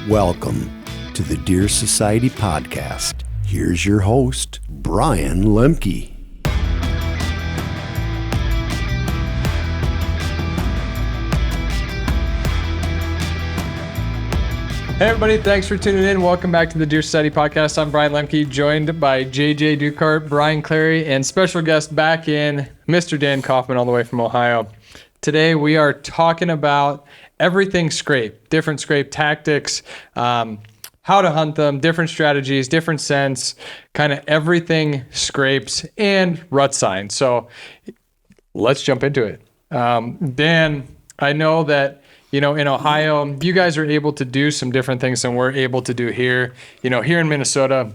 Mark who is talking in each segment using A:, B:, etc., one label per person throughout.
A: Welcome to the Deer Society podcast. Here's your host, Brian Lemke.
B: Hey everybody, thanks for tuning in. Welcome back to the Deer Society podcast. I'm Brian Lemke, joined by JJ Ducart, Brian Clary, and special guest back in Mr. Dan Coffman all the way from Ohio. Today we are talking about everything scrape, different scrape tactics, how to hunt them, different strategies, different scents, kind of everything scrapes, and rut signs. So let's jump into it. Dan, I know that in Ohio, you guys are able to do some different things than we're able to do here. Here in Minnesota,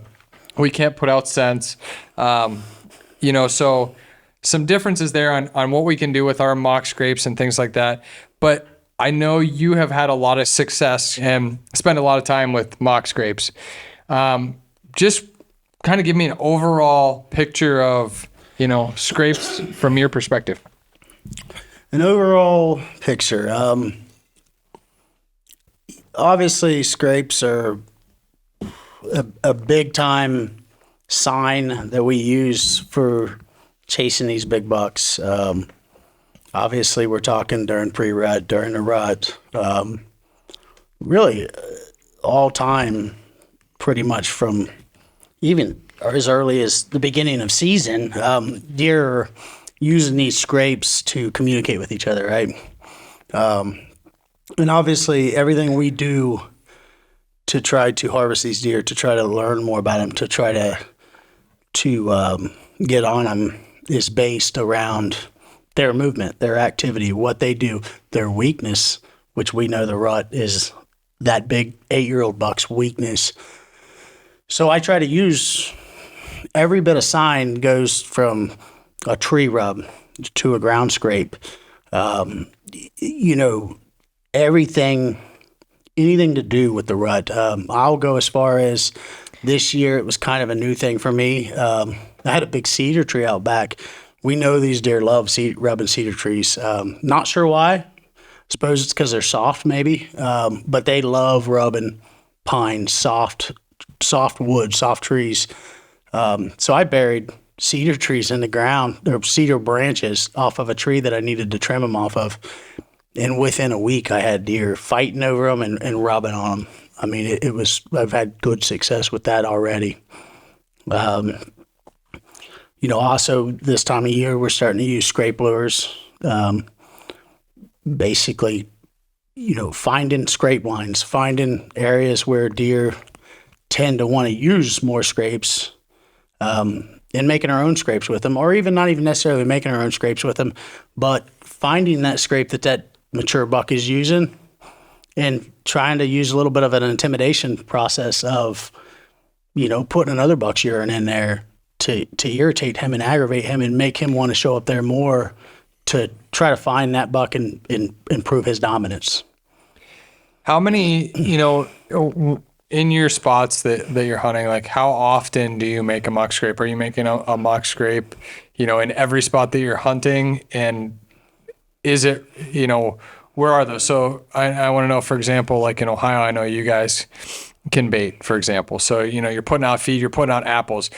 B: we can't put out scents. So some differences there on what we can do with our mock scrapes and things like that. But I know you have had a lot of success and spent a lot of time with mock scrapes. Just kind of give me an overall picture of, scrapes from your perspective.
C: An overall picture. Obviously, scrapes are a big time sign that we use for chasing these big bucks. Obviously, we're talking during pre-rut, during the rut. Really, all time, pretty much from even as early as the beginning of season, deer are using these scrapes to communicate with each other, right? And obviously, everything we do to try to harvest these deer, to try to learn more about them, to try to get on them, is based around their movement, their activity, what they do, their weakness, which we know the rut is that big 8-year-old buck's weakness. So I try to use every bit of sign goes from a tree rub to a ground scrape. Everything, anything to do with the rut. I'll go as far as this year, it was kind of a new thing for me. I had a big cedar tree out back. We know these deer love rubbing cedar trees. Not sure why. I suppose it's because they're soft maybe, but they love rubbing pine, soft wood, soft trees. So I buried cedar trees in the ground, or cedar branches off of a tree that I needed to trim them off of. And within a week, I had deer fighting over them and rubbing on them. I mean, I've had good success with that already. Also this time of year, we're starting to use scrape lures. Basically, finding scrape lines, finding areas where deer tend to want to use more scrapes, and making our own scrapes with them, or even not even necessarily making our own scrapes with them, but finding that scrape that mature buck is using and trying to use a little bit of an intimidation process of, putting another buck's urine in there to irritate him and aggravate him and make him want to show up there more to try to find that buck and improve his dominance.
B: How many, in your spots that you're hunting, like how often do you make a mock scrape? Are you making a mock scrape, in every spot that you're hunting? And is it, where are those? So I want to know, for example, like in Ohio, I know you guys can bait, for example. So, you're putting out feed, you're putting out apples.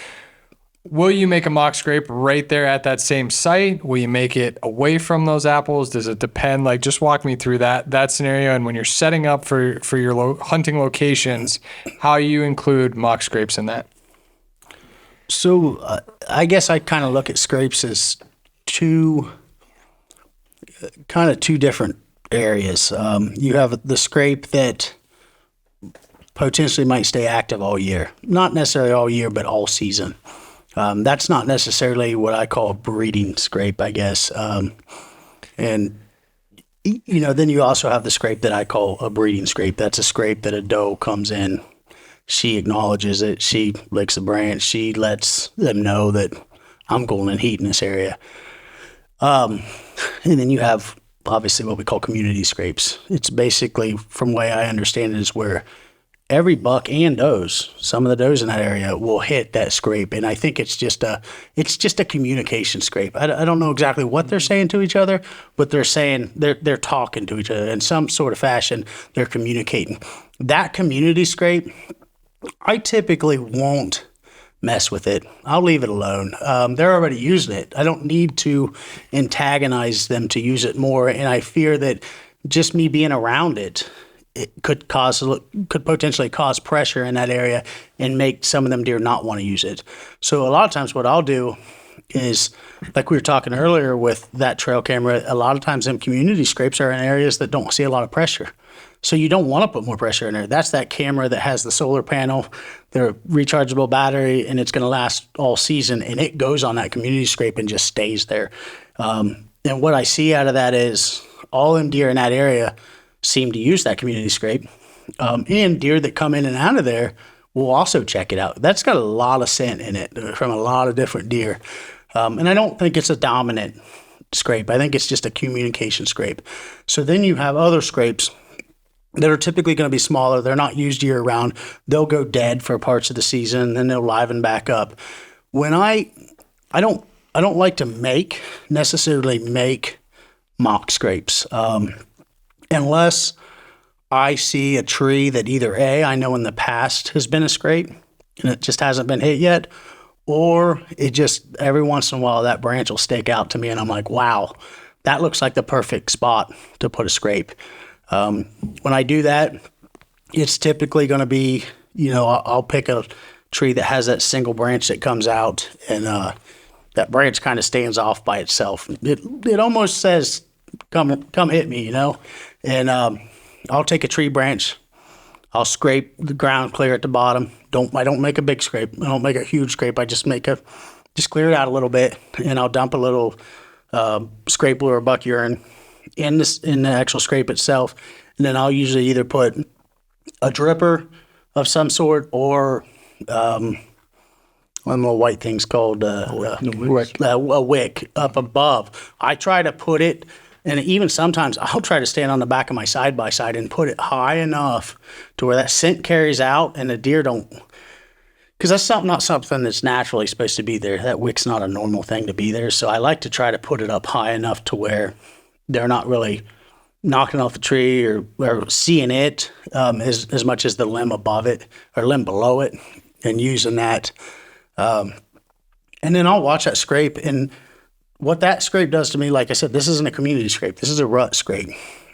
B: Will you make a mock scrape right there at that same site? Will you make it away from those apples? Does it depend? Like, just walk me through that scenario. And when you're setting up for your hunting locations, how you include mock scrapes in that?
C: So I guess I kind of look at scrapes as two different areas. You have the scrape that potentially might stay active all year. Not necessarily all year, but all season. That's not necessarily what I call a breeding scrape, I guess. Then you also have the scrape that I call a breeding scrape. That's a scrape that a doe comes in. She acknowledges it. She licks the branch. She lets them know that I'm going in heat in this area. And then you have obviously what we call community scrapes. It's basically, from the way I understand it, is where every buck and does, some of the does in that area will hit that scrape. And I think it's just a communication scrape. I don't know exactly what they're saying to each other, but they're saying they're talking to each other in some sort of fashion. They're communicating. That community scrape, I typically won't mess with it. I'll leave it alone. They're already using it. I don't need to antagonize them to use it more. And I fear that just me being around it could potentially cause pressure in that area and make some of them deer not want to use it. So a lot of times what I'll do is, like we were talking earlier with that trail camera, a lot of times them community scrapes are in areas that don't see a lot of pressure. So you don't want to put more pressure in there. That's that camera that has the solar panel, the rechargeable battery, and it's going to last all season. And it goes on that community scrape and just stays there. And what I see out of that is all them deer in that area seem to use that community scrape. And deer that come in and out of there will also check it out. That's got a lot of scent in it from a lot of different deer. And I don't think it's a dominant scrape. I think it's just a communication scrape. So then you have other scrapes that are typically going to be smaller. They're not used year round. They'll go dead for parts of the season, then they'll liven back up. When I don't like to necessarily make mock scrapes unless I see a tree that either I know in the past has been a scrape and it just hasn't been hit yet, or it just every once in a while that branch will stick out to me and I'm like, wow, that looks like the perfect spot to put a scrape. When I do that, it's typically going to be, I'll pick a tree that has that single branch that comes out and that branch kind of stands off by itself. It almost says, come hit me, and I'll take a tree branch. I'll scrape the ground clear at the bottom. I don't make a big scrape. I don't make a huge scrape. I just clear it out a little bit, and I'll dump a little scrape glue or buck urine in the actual scrape itself, and then I'll usually either put a dripper of some sort or one of the little white things called a wick up above. I try to put it, and even sometimes I'll try to stand on the back of my side-by-side and put it high enough to where that scent carries out and the deer don't, because that's not something that's naturally supposed to be there. That wick's not a normal thing to be there, so I like to try to put it up high enough to where they're not really knocking off the tree or seeing it as much as the limb above it or limb below it, and using that. And then I'll watch that scrape, and what that scrape does to me, like I said, this isn't a community scrape. This is a rut scrape.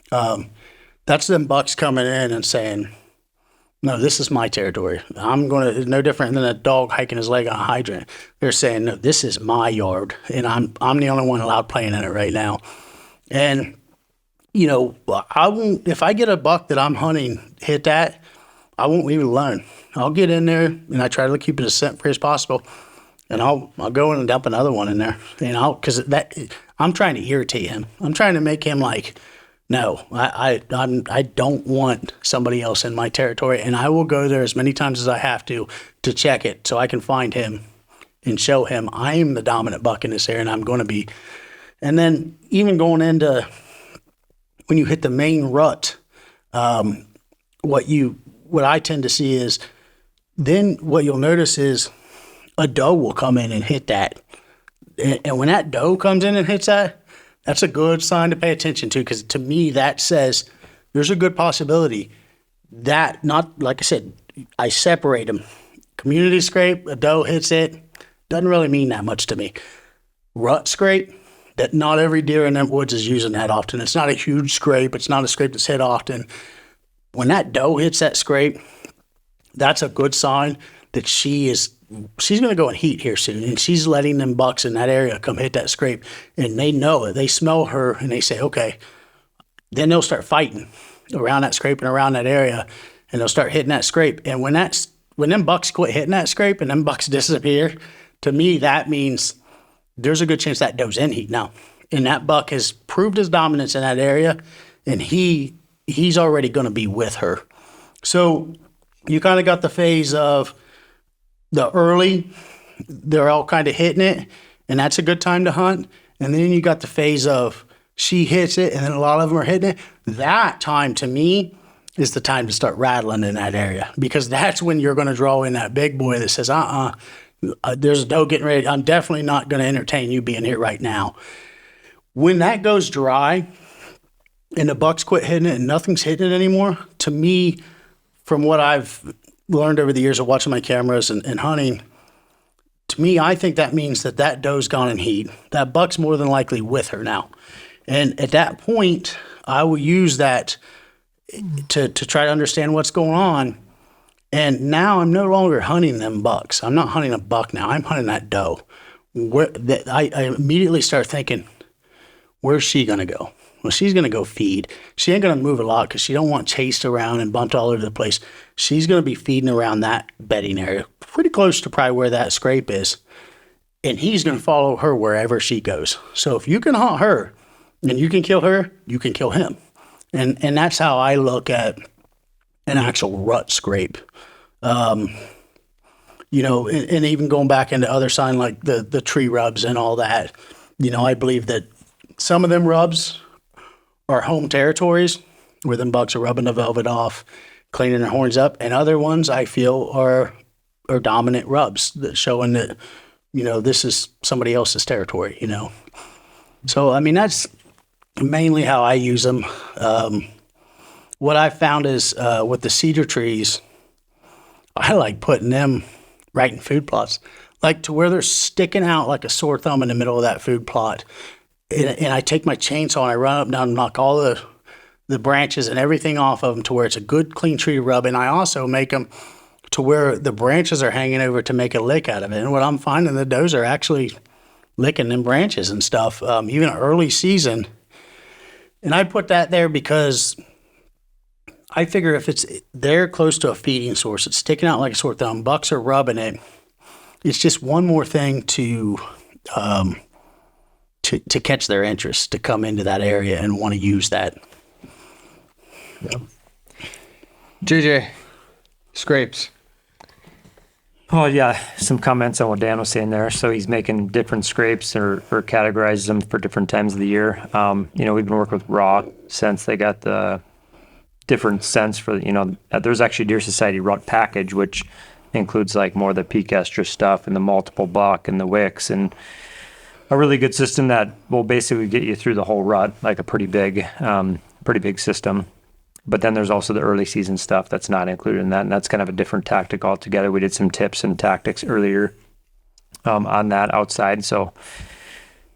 C: That's them bucks coming in and saying, no, this is my territory. It's no different than a dog hiking his leg on a hydrant. They're saying, no, this is my yard, and I'm the only one allowed playing in it right now. And, I won't, if I get a buck that I'm hunting hit that, I won't leave it alone. I'll get in there and I try to keep it as scent free as possible. And I'll go in and dump another one in there. Because I'm trying to irritate him. I'm trying to make him like, no, I don't want somebody else in my territory. And I will go there as many times as I have to check it so I can find him and show him I am the dominant buck in this area and I'm going to be. And then even going into when you hit the main rut, what I tend to see is then what you'll notice is a doe will come in and hit that. And when that doe comes in and hits that, that's a good sign to pay attention to, because to me that says there's a good possibility that, not like I said, I separate them. Community scrape, a doe hits it, doesn't really mean that much to me. Rut scrape, that not every deer in them woods is using that often. It's not a huge scrape. It's not a scrape that's hit often. When that doe hits that scrape, that's a good sign that she's going to go in heat here soon, and she's letting them bucks in that area come hit that scrape, and they know it. They smell her, and they say, okay. Then they'll start fighting around that scrape and around that area, and they'll start hitting that scrape. And when them bucks quit hitting that scrape and them bucks disappear, to me that means there's a good chance that doe's in heat now, and that buck has proved his dominance in that area, and he's already going to be with her. So you kind of got the phase of the early, they're all kind of hitting it, and that's a good time to hunt. And then you got the phase of she hits it, and then a lot of them are hitting it. That time, to me, is the time to start rattling in that area, because that's when you're going to draw in that big boy that says, there's a doe getting ready. I'm definitely not going to entertain you being here right now. When that goes dry and the bucks quit hitting it and nothing's hitting it anymore, to me, from what I've learned over the years of watching my cameras and hunting, to me, I think that means that doe's gone in heat. That buck's more than likely with her now. And at that point, I will use that to try to understand what's going on. And now I'm no longer hunting them bucks. I'm not hunting a buck now. I'm hunting that doe. I immediately start thinking, where's she going to go? Well, she's going to go feed. She ain't going to move a lot because she don't want chased around and bumped all over the place. She's going to be feeding around that bedding area, pretty close to probably where that scrape is. And he's going to follow her wherever she goes. So if you can hunt her and you can kill her, you can kill him. And that's how I look at an actual rut scrape. And even going back into other sign like the tree rubs and all that, I believe that some of them rubs are home territories where them bucks are rubbing the velvet off, cleaning their horns up, and other ones I feel are dominant rubs that showing that, this is somebody else's territory, So, that's mainly how I use them. What I found is with the cedar trees, I like putting them right in food plots, like to where they're sticking out like a sore thumb in the middle of that food plot. And I take my chainsaw and I run up and down and knock all the branches and everything off of them to where it's a good, clean tree to rub. And I also make them to where the branches are hanging over to make a lick out of it. And what I'm finding, the does are actually licking them branches and stuff, even early season. And I put that there because I figure if it's there close to a feeding source, it's sticking out like a sore thumb, bucks are rubbing it, it's just one more thing to catch their interest, to come into that area and want to use that.
B: Yeah. JJ, scrapes.
D: Oh, yeah, some comments on what Dan was saying there. So he's making different scrapes or categorizes them for different times of the year. We've been working with raw scents. They got the different scents for, there's actually Deer Society Rut Package, which includes like more of the peak estrus stuff and the multiple buck and the wicks, and a really good system that will basically get you through the whole rut, like a pretty big system. But then there's also the early season stuff that's not included in that, and that's kind of a different tactic altogether. We did some tips and tactics earlier on that outside, so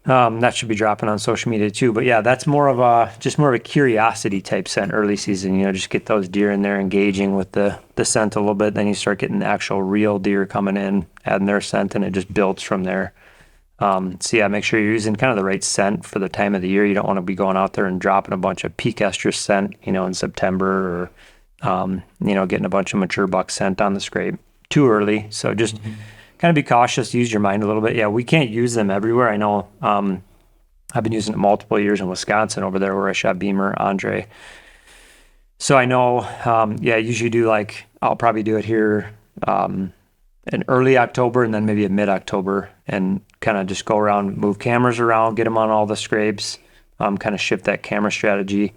D: that should be dropping on social media too. But yeah, that's more of a curiosity type scent early season. Just get those deer in there engaging with the scent a little bit. Then you start getting the actual real deer coming in, adding their scent, and it just builds from there. So yeah, make sure you're using kind of the right scent for the time of the year. You don't want to be going out there and dropping a bunch of peak estrus scent, in September, or, getting a bunch of mature buck scent on the scrape too early. So just kind of be cautious, use your mind a little bit. Yeah, we can't use them everywhere. I know, I've been using it multiple years in Wisconsin over there where I shot Beamer, Andre. So I know, I usually do I'll probably do it here, in early October and then maybe a mid-October, and kind of just go around, move cameras around, get them on all the scrapes, kind of shift that camera strategy.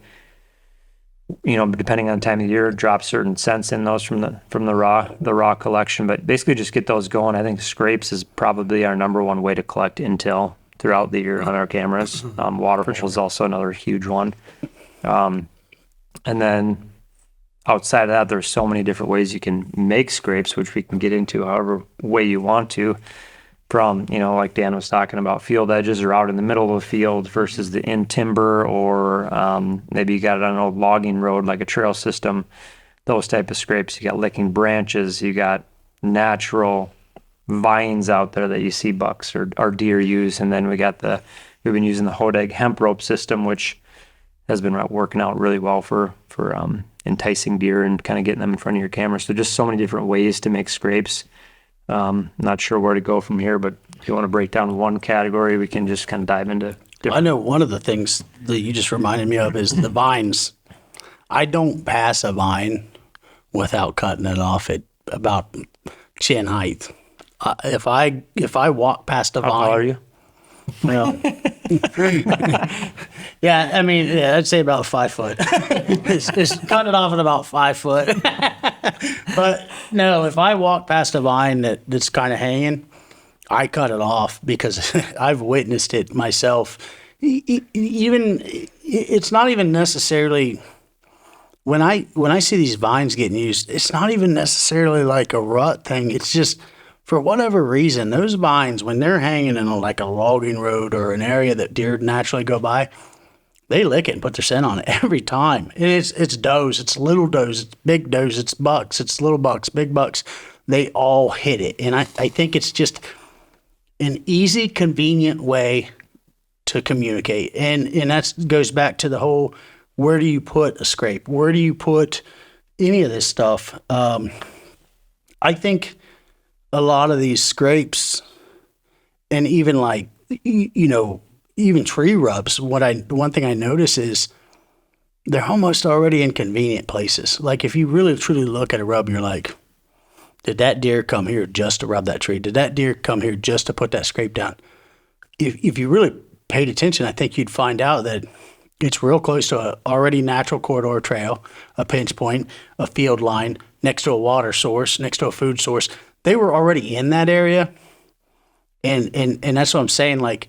D: Depending on the time of the year, drop certain scents in those from the raw collection, but basically just get those going. I think scrapes is probably our number one way to collect intel throughout the year on our cameras. Waterfall is also another huge one. And then outside of that, there's so many different ways you can make scrapes, which we can get into however way you want to, from, like Dan was talking about, field edges or out in the middle of the field versus the in timber, or maybe you got it on an old logging road, like a trail system, those type of scrapes. You got licking branches, you got natural vines out there that you see bucks or deer use. And then we've been using the Hodeg hemp rope system, which has been working out really well for enticing deer and kind of getting them in front of your camera. So just so many different ways to make scrapes. Not sure where to go from here, but if you want to break down one category, we can just kind of dive into different.
C: I know one of the things that you just reminded me of is the vines. I don't pass a vine without cutting it off at about chin height. If I walk past a vine.
D: How tall are you?
C: Well, Yeah, I mean, yeah, I'd say about 5 foot. It's cut it off at about 5 foot. But no, if I walk past a vine that's kind of hanging, I cut it off because I've witnessed it myself. Even it's not even necessarily when I see these vines getting used, it's not even necessarily like a rut thing. It's just for whatever reason, those vines when they're hanging in like a logging road or an area that deer naturally go by, they lick it and put their scent on it every time. And it's does, it's little does, it's big does, it's bucks, it's little bucks, big bucks. They all hit it, and I think it's just an easy, convenient way to communicate. And that goes back to the whole, where do you put a scrape? Where do you put any of this stuff? I think a lot of these scrapes and even like, even tree rubs, one thing I notice is they're almost already in convenient places. Like if you really truly look at a rub, you're like, did that deer come here just to rub that tree? Did that deer come here just to put that scrape down? If you really paid attention, I think you'd find out that it's real close to an already natural corridor trail, a pinch point, a field line, next to a water source, next to a food source. They were already in that area. And that's what I'm saying. Like,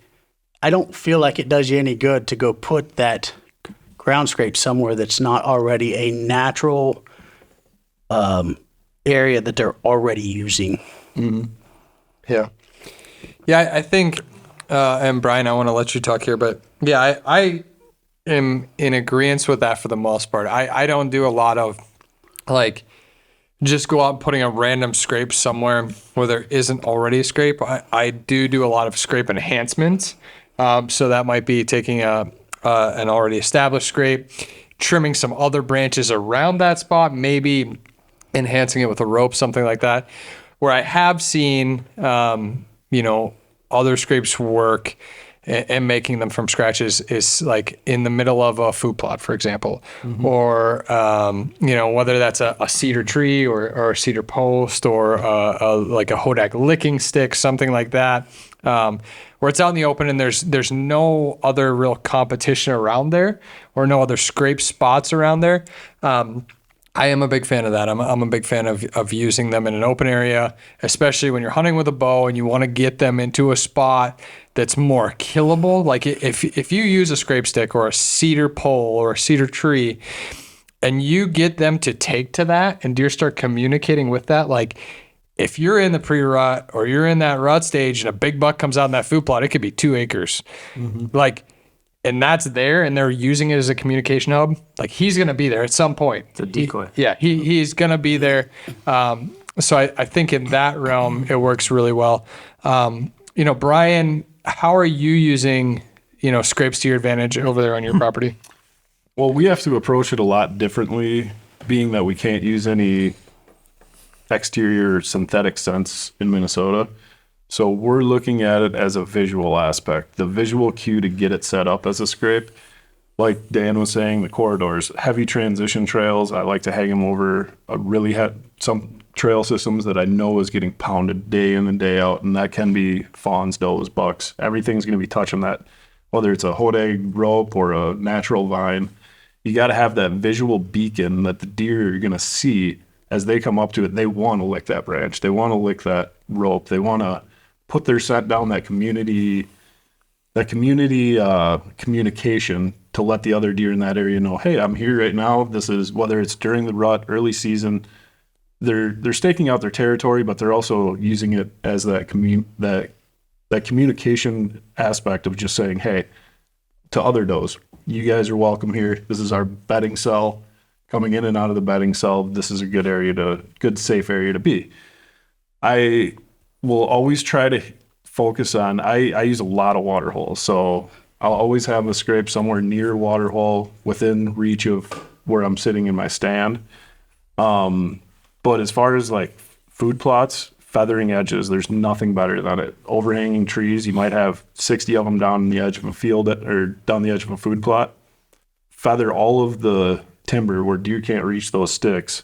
C: I don't feel like it does you any good to go put that ground scrape somewhere that's not already a natural area that they're already using.
B: Mm-hmm. Yeah. I think, and Brian, I want to let you talk here, but yeah, I am in agreement with that for the most part. I don't do a lot of like just go out and putting a random scrape somewhere where there isn't already a scrape. I do a lot of scrape enhancements. So that might be taking an already established scrape, trimming some other branches around that spot, maybe enhancing it with a rope, something like that. Where I have seen, other scrapes work and making them from scratch is like in the middle of a food plot, for example, or, whether that's a cedar tree or a cedar post or like a hodag licking stick, something like that, where it's out in the open and there's no other real competition around there or no other scrape spots around there. I am a big fan of that. I'm a big fan of using them in an open area, especially when you're hunting with a bow and you want to get them into a spot that's more killable. Like if you use a scrape stick or a cedar pole or a cedar tree and you get them to take to that and deer start communicating with that, like if you're in the pre-rut or you're in that rut stage and a big buck comes out in that food plot, it could be 2 acres. Like, and that's there and they're using it as a communication hub, like he's going to be there at some point.
D: It's a decoy.
B: He's going to be there. So I think in that realm, it works really well. Brian, how are you using, scrapes to your advantage over there on your property?
E: Well, we have to approach it a lot differently, being that we can't use any exterior synthetic scents in Minnesota. So we're looking at it as a visual aspect, the visual cue to get it set up as a scrape. Like Dan was saying, the corridors, heavy transition trails, I like to hang them over some trail systems that I know is getting pounded day in and day out, and that can be fawns, does, bucks. Everything's going to be touching that, whether it's a hodag rope or a natural vine. You got to have that visual beacon that the deer are going to see as they come up to it. They want to lick that branch. They want to lick that rope. They want to put their scent down, that community communication to let the other deer in that area know, hey, I'm here right now. This is, whether it's during the rut, early season, they're staking out their territory, but they're also using it as that communication aspect of just saying, hey, to other does, you guys are welcome here. This is our bedding cell. Coming in and out of the bedding cell, this is a good safe area to be. I will always try to focus on, I use a lot of water holes, so I'll always have a scrape somewhere near water hole within reach of where I'm sitting in my stand. But as far as like food plots, feathering edges, there's nothing better than it. Overhanging trees, you might have 60 of them down the edge of a field or down the edge of a food plot. Feather all of the timber where deer can't reach those sticks,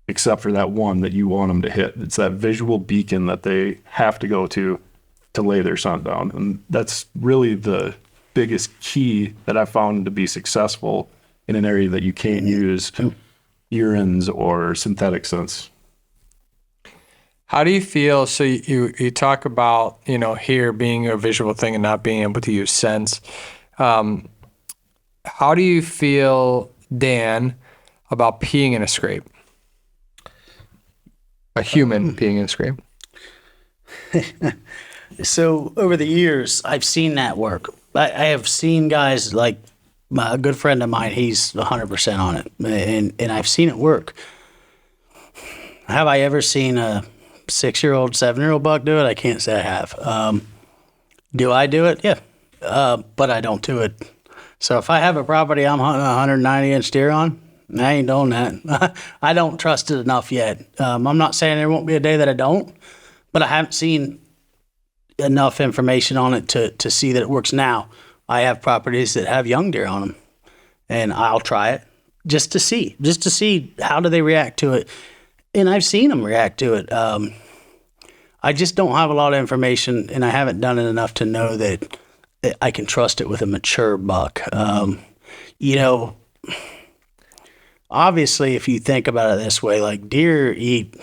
E: except for that one that you want them to hit. It's that visual beacon that they have to go to lay their scent down. And that's really the biggest key that I found to be successful in an area that you can't use urines or synthetic scents.
B: How do you feel? So you talk about, hair being a visual thing and not being able to use scents. How do you feel, Dan, about peeing in a scrape? A human peeing in a scrape?
C: So over the years, I've seen that work. I have seen guys like a good friend of mine, he's 100% on it, and I've seen it work. Have I ever seen a 6-year-old, 7-year-old buck do it? I can't say I have. Do I do it? Yeah, but I don't do it. So if I have a property I'm hunting a 190-inch deer on, I ain't doing that. I don't trust it enough yet. I'm not saying there won't be a day that I don't, but I haven't seen enough information on it to see that it works. Now, I have properties that have young deer on them, and I'll try it just to see how do they react to it. And I've seen them react to it. I just don't have a lot of information, and I haven't done it enough to know that I can trust it with a mature buck. Obviously, if you think about it this way, like deer eat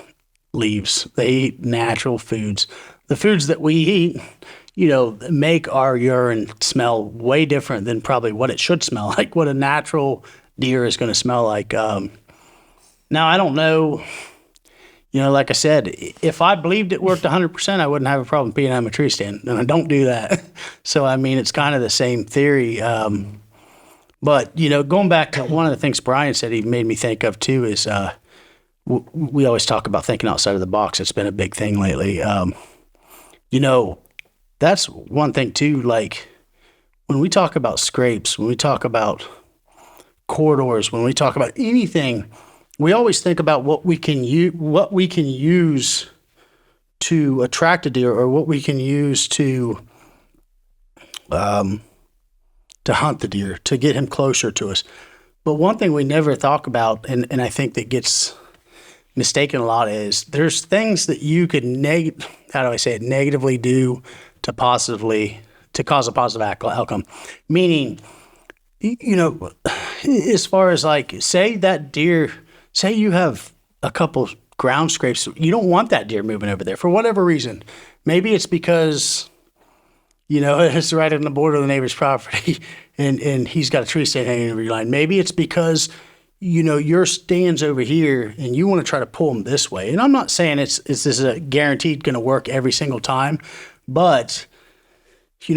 C: leaves, they eat natural foods. The foods that we eat, make our urine smell way different than probably what it should smell like, what a natural deer is going to smell like. Now, I don't know, like I said, if I believed it worked 100%, I wouldn't have a problem peeing on a tree stand, and I don't do that. So, it's kind of the same theory. But, going back to one of the things Brian said he made me think of too is we always talk about thinking outside of the box. It's been a big thing lately. That's one thing too, like when we talk about scrapes, when we talk about corridors, when we talk about anything, we always think about what we can use to attract a deer, or what we can use to hunt the deer, to get him closer to us. But one thing we never talk about, and I think that gets mistaken a lot, is there's things that you could negatively do to cause a positive outcome. Meaning, as far as like, say you have a couple ground scrapes, you don't want that deer moving over there for whatever reason. Maybe it's because, it's right on the border of the neighbor's property and he's got a tree stand hanging over your line. Maybe it's because, your stand's over here and you want to try to pull them this way. And I'm not saying this is a guaranteed going to work every single time, but,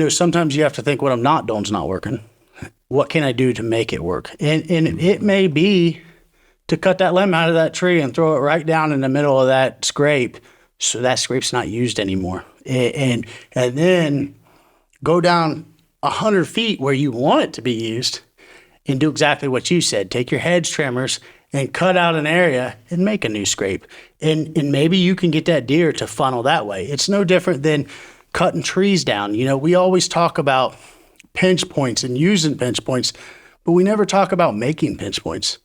C: sometimes you have to think what I'm not doing is not working. What can I do to make it work? And it may be to cut that limb out of that tree and throw it right down in the middle of that scrape, so that scrape's not used anymore. And then go down 100 feet where you want it to be used and do exactly what you said. Take your hedge trimmers and cut out an area and make a new scrape. And maybe you can get that deer to funnel that way. It's no different than cutting trees down. We always talk about pinch points and using pinch points, but we never talk about making pinch points.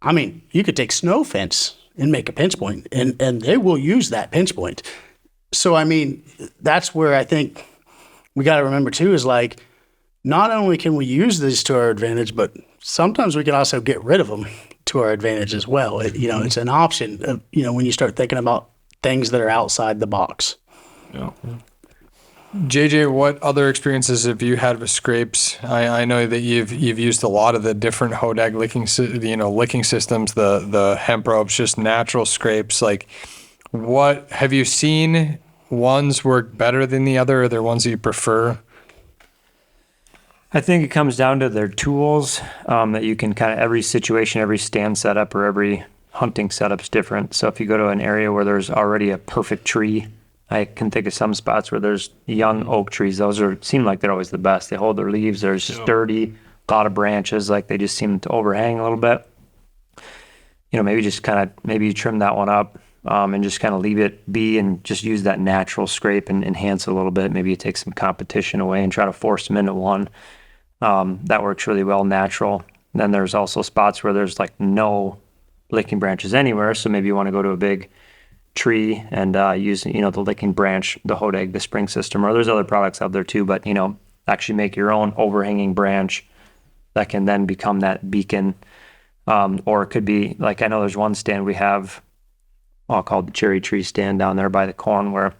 C: You could take snow fence and make a pinch point, and they will use that pinch point. So, that's where I think we got to remember too, is like, not only can we use these to our advantage, but sometimes we can also get rid of them to our advantage as well. It's an option of, when you start thinking about things that are outside the box.
E: Yeah.
B: JJ, what other experiences have you had with scrapes? I know that you've used a lot of the different Hodag licking systems, the hemp ropes, just natural scrapes. Like, what have you seen? Ones work better than the other? Are there ones that you prefer?
D: I think it comes down to their tools that you can kind of, every situation, every stand setup or every hunting setup's different. So if you go to an area where there's already a perfect tree, I can think of some spots where there's young oak trees. Those seem like they're always the best. They hold their leaves. They're just sturdy, a lot of branches, like they just seem to overhang a little bit. Maybe you trim that one up and just kind of leave it be and just use that natural scrape and enhance it a little bit. Maybe you take some competition away and try to force them into one. That works really well natural. And then there's also spots where there's like no licking branches anywhere. So maybe you want to go to a big tree and use the licking branch, the Hodag, the spring system, or there's other products out there too. But actually make your own overhanging branch that can then become that beacon. Or it could be like, I know there's one stand we have, called the cherry tree stand down there by the corn, where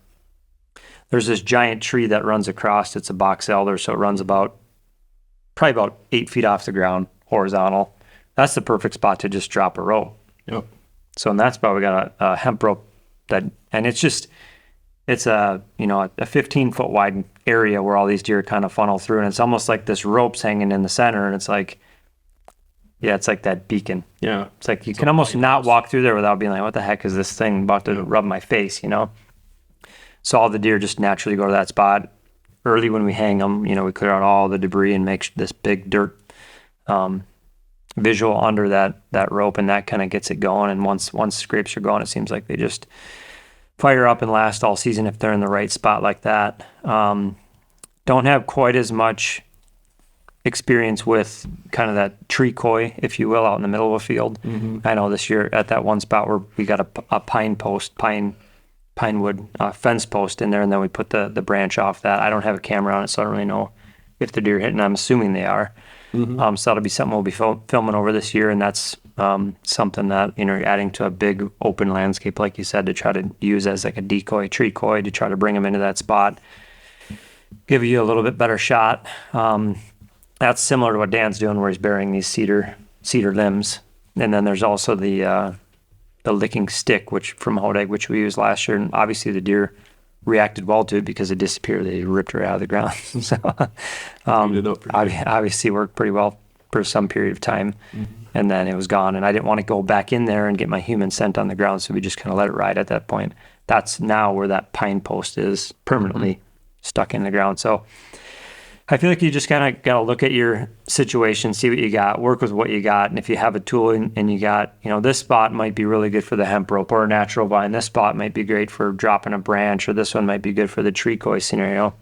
D: there's this giant tree that runs across. It's a box elder, so it runs probably about 8 feet off the ground, horizontal. That's the perfect spot to just drop a rope.
E: Yep.
D: So in that spot, we got a hemp rope and it's a 15-foot wide area where all these deer kind of funnel through, and it's almost like this rope's hanging in the center, and it's like that beacon.
E: Yeah.
D: It's like you can almost not walk through there without being like, what the heck is this thing about to rub my face, So all the deer just naturally go to that spot. Early when we hang them, we clear out all the debris and make this big dirt visual under that rope, and that kind of gets it going. And once scrapes are going, it seems like they just fire up and last all season if they're in the right spot like that. Don't have quite as much experience with kind of that tree koi, if you will, out in the middle of a field. Mm-hmm. I know this year at that one spot where we got a pinewood fence post in there, and then we put the branch off that. I don't have a camera on it, so I don't really know if the deer hit, and I'm assuming they are. Mm-hmm. So that'll be something we'll be filming over this year, and that's something that you're adding to a big open landscape, like you said, to try to use as like a decoy, tree koi, to try to bring them into that spot, give you a little bit better shot. That's similar to what Dan's doing, where he's burying these cedar limbs, and then there's also the licking stick, which from Hodag, which we used last year, and obviously the deer reacted well to it because it disappeared. They ripped her out of the ground. So obviously worked pretty well for some period of time, and then it was gone. And I didn't want to go back in there and get my human scent on the ground, so we just kind of let it ride at that point. That's now where that pine post is permanently stuck in the ground. So I feel like you just kind of got to look at your situation, see what you got, work with what you got. And if you have a tool and you got, this spot might be really good for the hemp rope or a natural vine. This spot might be great for dropping a branch, or this one might be good for the tree koi scenario.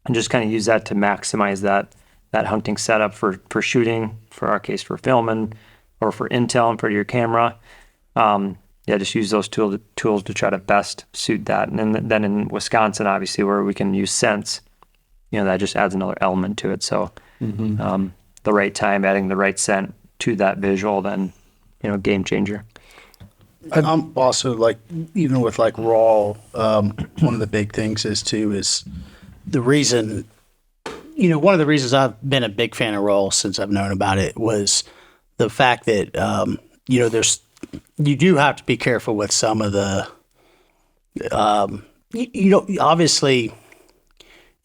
D: And just kind of use that to maximize that hunting setup for shooting, for our case, for filming, or for intel and for your camera. Just use those tools to try to best suit that. And then in Wisconsin, obviously, where we can use scents, that just adds another element to it. So the right time, adding the right scent to that visual, then, game changer.
C: I'm also even with raw, one of the big things is the reason, one of the reasons I've been a big fan of raw since I've known about it was the fact that, you do have to be careful with some of the, obviously,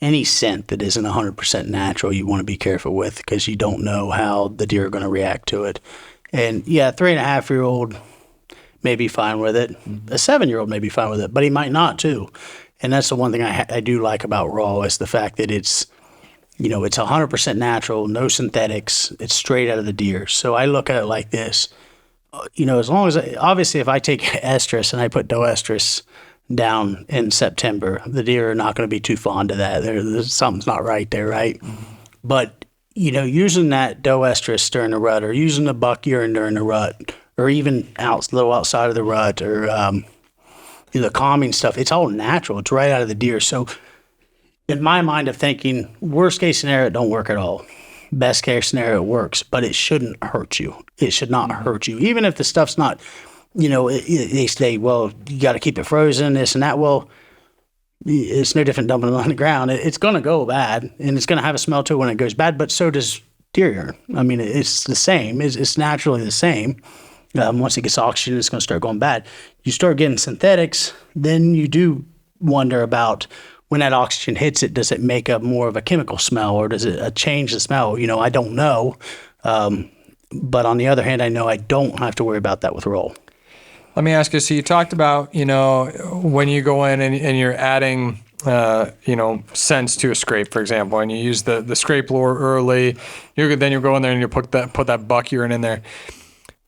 C: any scent that isn't 100% natural, you want to be careful with, because you don't know how the deer are going to react to it. And 3.5-year-old may be fine with it. A 7-year-old may be fine with it, but he might not too. And that's the one thing I do like about raw, is the fact that it's 100% natural, no synthetics. It's straight out of the deer. So I look at it like this. As long as obviously if I take estrus and I put doe estrus down in September, the deer are not going to be too fond of that. There's something's not right there, right? Mm-hmm. But using that doe estrus during the rut, or using the buck urine during the rut, or even a little outside of the rut, or the calming stuff, it's all natural. It's right out of the deer. So in my mind of thinking, worst case scenario, it don't work at all. Best case scenario, it works, but it shouldn't hurt you. It should not hurt you, even if the stuff's not. They say, well, you got to keep it frozen, this and that. Well, it's no different dumping it on the ground. It's going to go bad, and it's going to have a smell to it when it goes bad, but so does deer urine. I mean, it's the same. It's naturally the same. Once it gets oxygen, it's going to start going bad. You start getting synthetics, then you do wonder about when that oxygen hits it, does it make a more of a chemical smell, or does it change the smell? I don't know. But on the other hand, I know I don't have to worry about that with roll.
B: Let me ask you, so you talked about, when you go in and you're adding, scents to a scrape, for example, and you use the scrape lure early, then you go in there and you put that buck urine in there.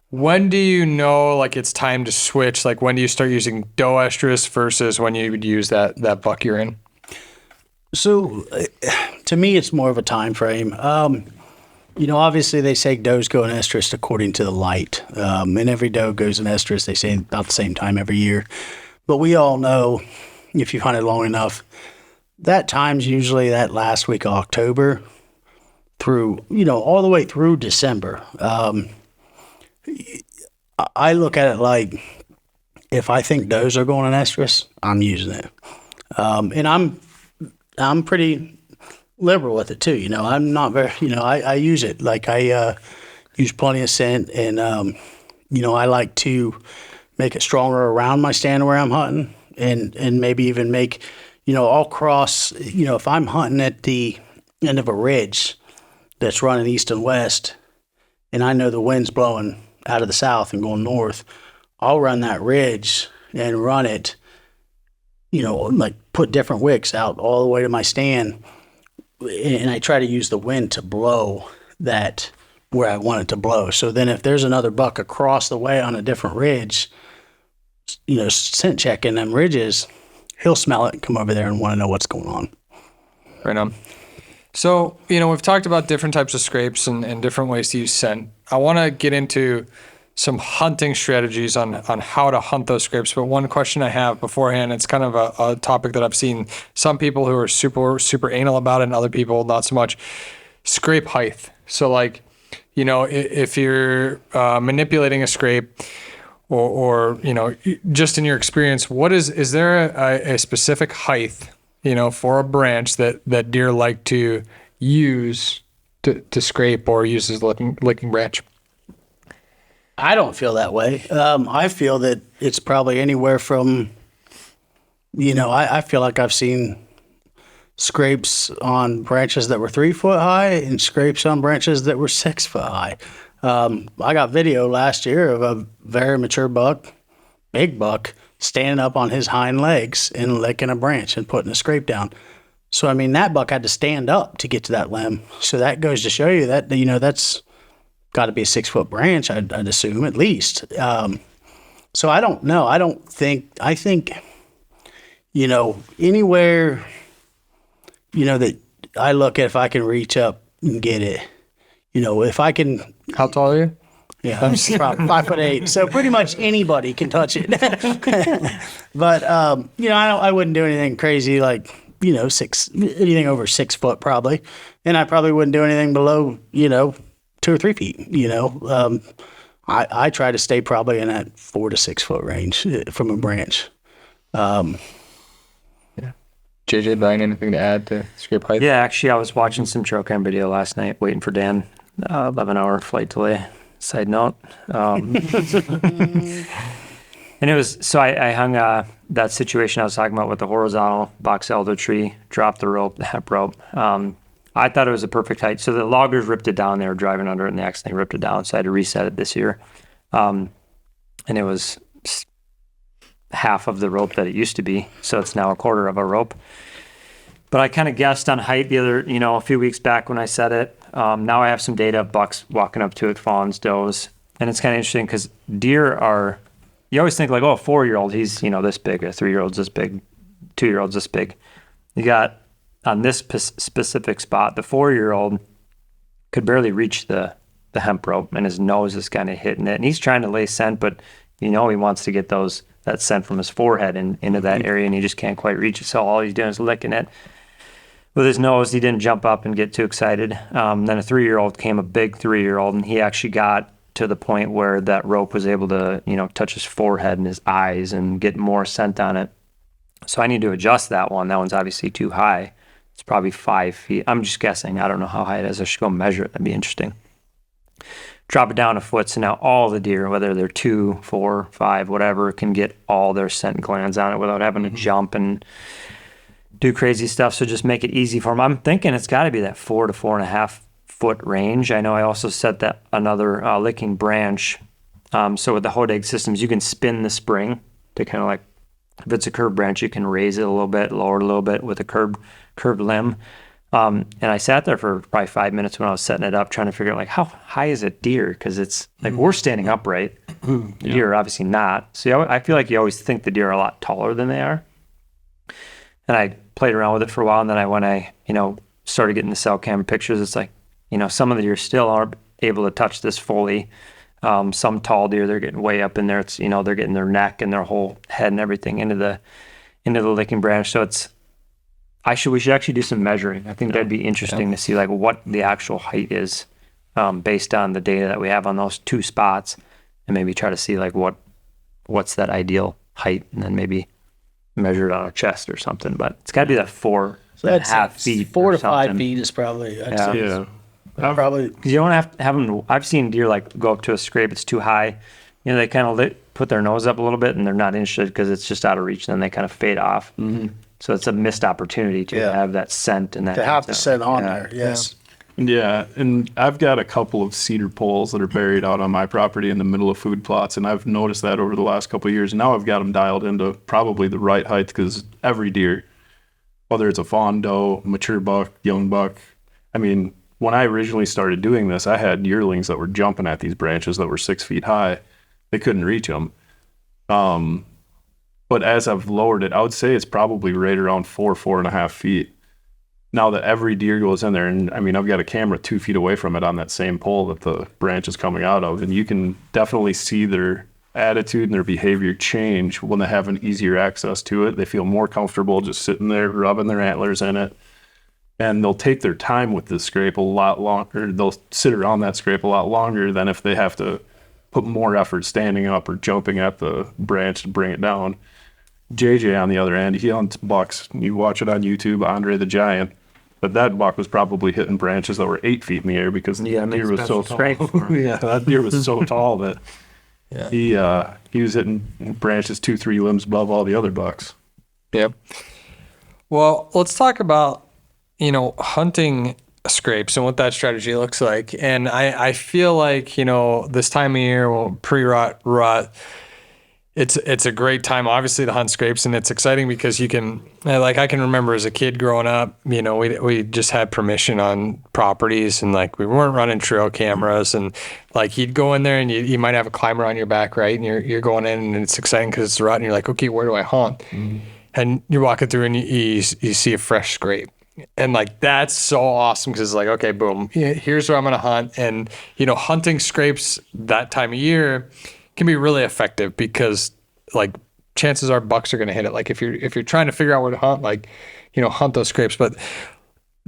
B: When do you know, it's time to switch? When do you start using doe estrus versus when you would use that buck urine?
C: So to me, it's more of a time frame. Obviously they say does go in estrus according to the light. And every doe goes in estrus, they say, about the same time every year. But we all know, if you've hunted long enough, That time's usually that last week of October through, all the way through December. I look at it like if I think does are going in estrus, I'm using it. And I'm pretty liberal with it too. I'm not very, I use it. Like I use plenty of scent, and I like to make it stronger around my stand where I'm hunting, and maybe even make, all cross, if I'm hunting at the end of a ridge that's running east and west, and I know the wind's blowing out of the south and going north, I'll run that ridge and run it, like put different wicks out all the way to my stand, and I try to use the wind to blow that where I want it to blow. So then if there's another buck across the way on a different ridge, scent checking them ridges, he'll smell it and come over there and want to know what's going on.
B: Right on. So, we've talked about different types of scrapes and different ways to use scent. I want to get into some hunting strategies on how to hunt those scrapes. But one question I have beforehand, it's kind of a topic that I've seen some people who are super, super anal about it and other people not so much. Scrape height. So like, if you're manipulating a scrape or just in your experience, is there a specific height, for a branch that deer like to use to scrape or use as licking branch?
C: I don't feel that way. I feel that it's probably anywhere from, I feel like I've seen scrapes on branches that were 3 foot high and scrapes on branches that were 6 foot high. I got video last year of a very mature buck, big buck, standing up on his hind legs and licking a branch and putting a scrape down. So, that buck had to stand up to get to that limb. So that goes to show you that, that's got to be a 6 foot branch, I'd assume, at least. So I don't know. I think, anywhere, that I look at if I can reach up and get it, if I can.
B: How tall are you?
C: Yeah, I'm about 5'8", so pretty much anybody can touch it. But I wouldn't do anything crazy like anything over 6 foot probably, and I probably wouldn't do anything below 2 or 3 feet. I try to stay probably in that 4 to 6 foot range from a branch.
B: JJ, Brian, anything to add to scrape height?
D: Yeah, actually, I was watching some trail cam video last night, waiting for Dan. 11-hour flight delay. Side note. And it was, so I hung that situation I was talking about with the horizontal box elder tree, dropped the rope, the hemp rope. I thought it was a perfect height. So the loggers ripped it down. They were driving under it and they accidentally ripped it down. So I had to reset it this year. And it was half of the rope that it used to be. So it's now a quarter of a rope. But I kind of guessed on height the other, a few weeks back when I set it. Now I have some data of bucks walking up to it, fawns, does. And it's kind of interesting because deer are, you always think like, oh, a 4-year-old, he's, this big, a 3-year-old's this big, 2-year-old's this big. You got on this specific spot, the 4-year-old could barely reach the hemp rope and his nose is kind of hitting it. And he's trying to lay scent, but he wants to get that scent from his forehead into that area and he just can't quite reach it. So all he's doing is licking it with his nose. He didn't jump up and get too excited. Then a 3-year-old came, a big 3-year-old, and he actually got to the point where that rope was able to, touch his forehead and his eyes and get more scent on it. So I need to adjust that one. That one's obviously too high. It's probably 5 feet. I'm just guessing. I don't know how high it is. I should go measure it. That'd be interesting. Drop it down a foot. So now all the deer, whether they're 2, 4, 5, whatever, can get all their scent glands on it without having to jump and do crazy stuff. So just make it easy for them. I'm thinking it's got to be that 4 to 4.5 foot range. I know I also set that another licking branch. So with the Hodag systems, you can spin the spring to kind of like, if it's a curved branch, you can raise it a little bit, lower it a little bit with a curved limb. And I sat there for probably 5 minutes when I was setting it up, trying to figure out like how high is a deer? Because it's like we're standing upright. The deer are obviously not. So I feel like you always think the deer are a lot taller than they are. And I played around with it for a while, and then when I started getting the cell camera pictures, it's like, some of the deer still aren't able to touch this fully. Some tall deer, they're getting way up in there. It's, they're getting their neck and their whole head and everything into the licking branch. So We should actually do some measuring. I think that'd be interesting to see like what the actual height is based on the data that we have on those 2 spots, and maybe try to see like what's that ideal height, and then maybe measure it on a chest or something. But it's got to be that 4.5 feet.
C: 4 to
D: or
C: 5
D: something.
C: feet is probably.
E: Yeah.
C: Probably.
D: Because you don't have to have them. I've seen deer like go up to a scrape, it's too high. You know, they kind of put their nose up a little bit and they're not interested because it's just out of reach, and then they kind of fade off. Mm-hmm. So it's a missed opportunity to have that scent and that.
C: To have the scent on there, yes.
E: Yeah, and I've got a couple of cedar poles that are buried out on my property in the middle of food plots, and I've noticed that over the last couple of years. Now I've got them dialed into probably the right height, because every deer, whether it's a fawn, doe, mature buck, young buck, I mean, when I originally started doing this, I had yearlings that were jumping at these branches that were 6 feet high. They couldn't reach them. But as I've lowered it, I would say it's probably right around 4.5 feet. Now that every deer goes in there, and I mean, I've got a camera 2 feet away from it on that same pole that the branch is coming out of, and you can definitely see their attitude and their behavior change when they have an easier access to it. They feel more comfortable just sitting there, rubbing their antlers in it, and they'll take their time with the scrape a lot longer. They'll sit around that scrape a lot longer than if they have to put more effort standing up or jumping at the branch to bring it down. JJ, on the other end, he hunts bucks. You watch it on YouTube, Andre the Giant. But that buck was probably hitting branches that were 8 feet in the air because the deer was so tall. Yeah, that deer was so tall that he was hitting branches 2-3 limbs above all the other bucks.
B: Yep. Well, let's talk about, hunting scrapes and what that strategy looks like. And I feel like, this time of year, pre-rut, it's a great time, obviously, to hunt scrapes, and it's exciting because you can, like, I can remember as a kid growing up, we just had permission on properties, and like we weren't running trail cameras, and like you'd go in there and you might have a climber on your back, right? And you're going in, and it's exciting because it's a rut, and you're like, okay, where do I hunt? Mm-hmm. And you're walking through and you see a fresh scrape. And like, that's so awesome because it's like, okay, boom, here's where I'm going to hunt. And, hunting scrapes that time of year can be really effective because like chances are bucks are going to hit it. Like if you're trying to figure out where to hunt, like, hunt those scrapes. But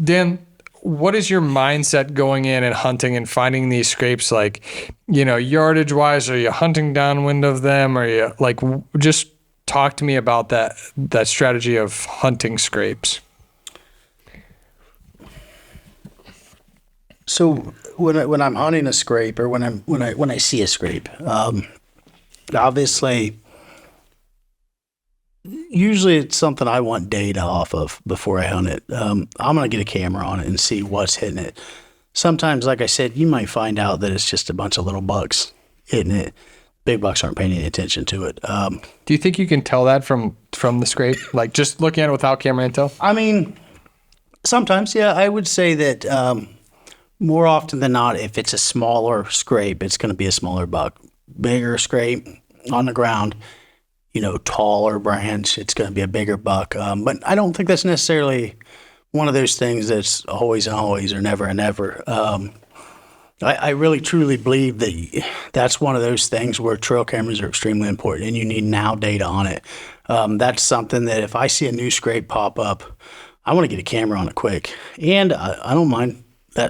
B: Dan, what is your mindset going in and hunting and finding these scrapes? Like, yardage wise, are you hunting downwind of them? Are you like, just talk to me about that strategy of hunting scrapes.
C: So when I'm hunting a scrape, or when I see a scrape, obviously, usually it's something I want data off of before I hunt it. I'm gonna get a camera on it and see what's hitting it. Sometimes, like I said, you might find out that it's just a bunch of little bucks hitting it. Big bucks aren't paying any attention to it.
B: Do you think you can tell that from the scrape, like just looking at it without camera intel?
C: I mean, sometimes, yeah. I would say that. More often than not, if it's a smaller scrape, it's going to be a smaller buck. Bigger scrape on the ground, taller branch, it's going to be a bigger buck. But I don't think that's necessarily one of those things that's always and always or never and never. I really truly believe that that's one of those things where trail cameras are extremely important, and you need now data on it. That's something that if I see a new scrape pop up, I want to get a camera on it quick. And I don't mind.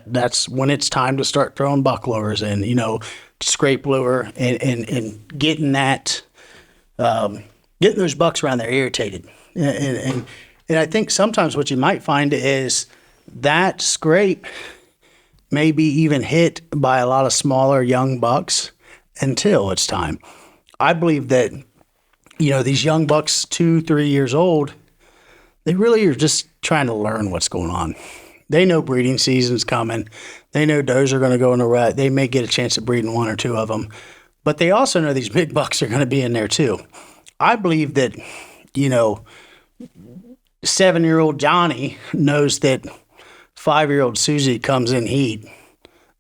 C: That's when it's time to start throwing buck lures and, scrape lure and getting that, getting those bucks around there irritated. And I think sometimes what you might find is that scrape may be even hit by a lot of smaller young bucks until it's time. I believe that, these young bucks, 2-3 years old, they really are just trying to learn what's going on. They know breeding season's coming. They know does are going to go in a rut. They may get a chance at breeding 1 or 2 of them. But they also know these big bucks are going to be in there too. I believe that, 7-year-old Johnny knows that 5-year-old Susie comes in heat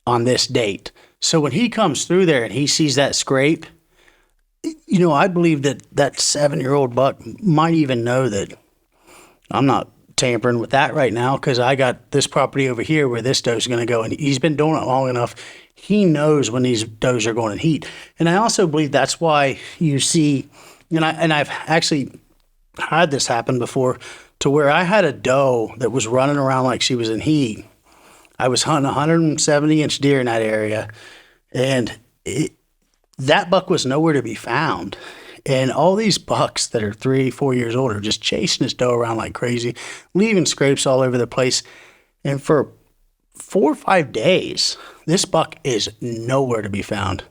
C: on this date. So when he comes through there and he sees that scrape, I believe that 7-year-old buck might even know that I'm not tampering with that right now because I got this property over here where this doe's going to go, and he's been doing it long enough. He knows when these does are going in heat. And I also believe that's why you see, and I've actually had this happen before. to where I had a doe that was running around like she was in heat. I was hunting 170-inch deer in that area, and that buck was nowhere to be found. And all these bucks that are 3-4 years old are just chasing this doe around like crazy, leaving scrapes all over the place. And for 4 or 5 days, this buck is nowhere to be found.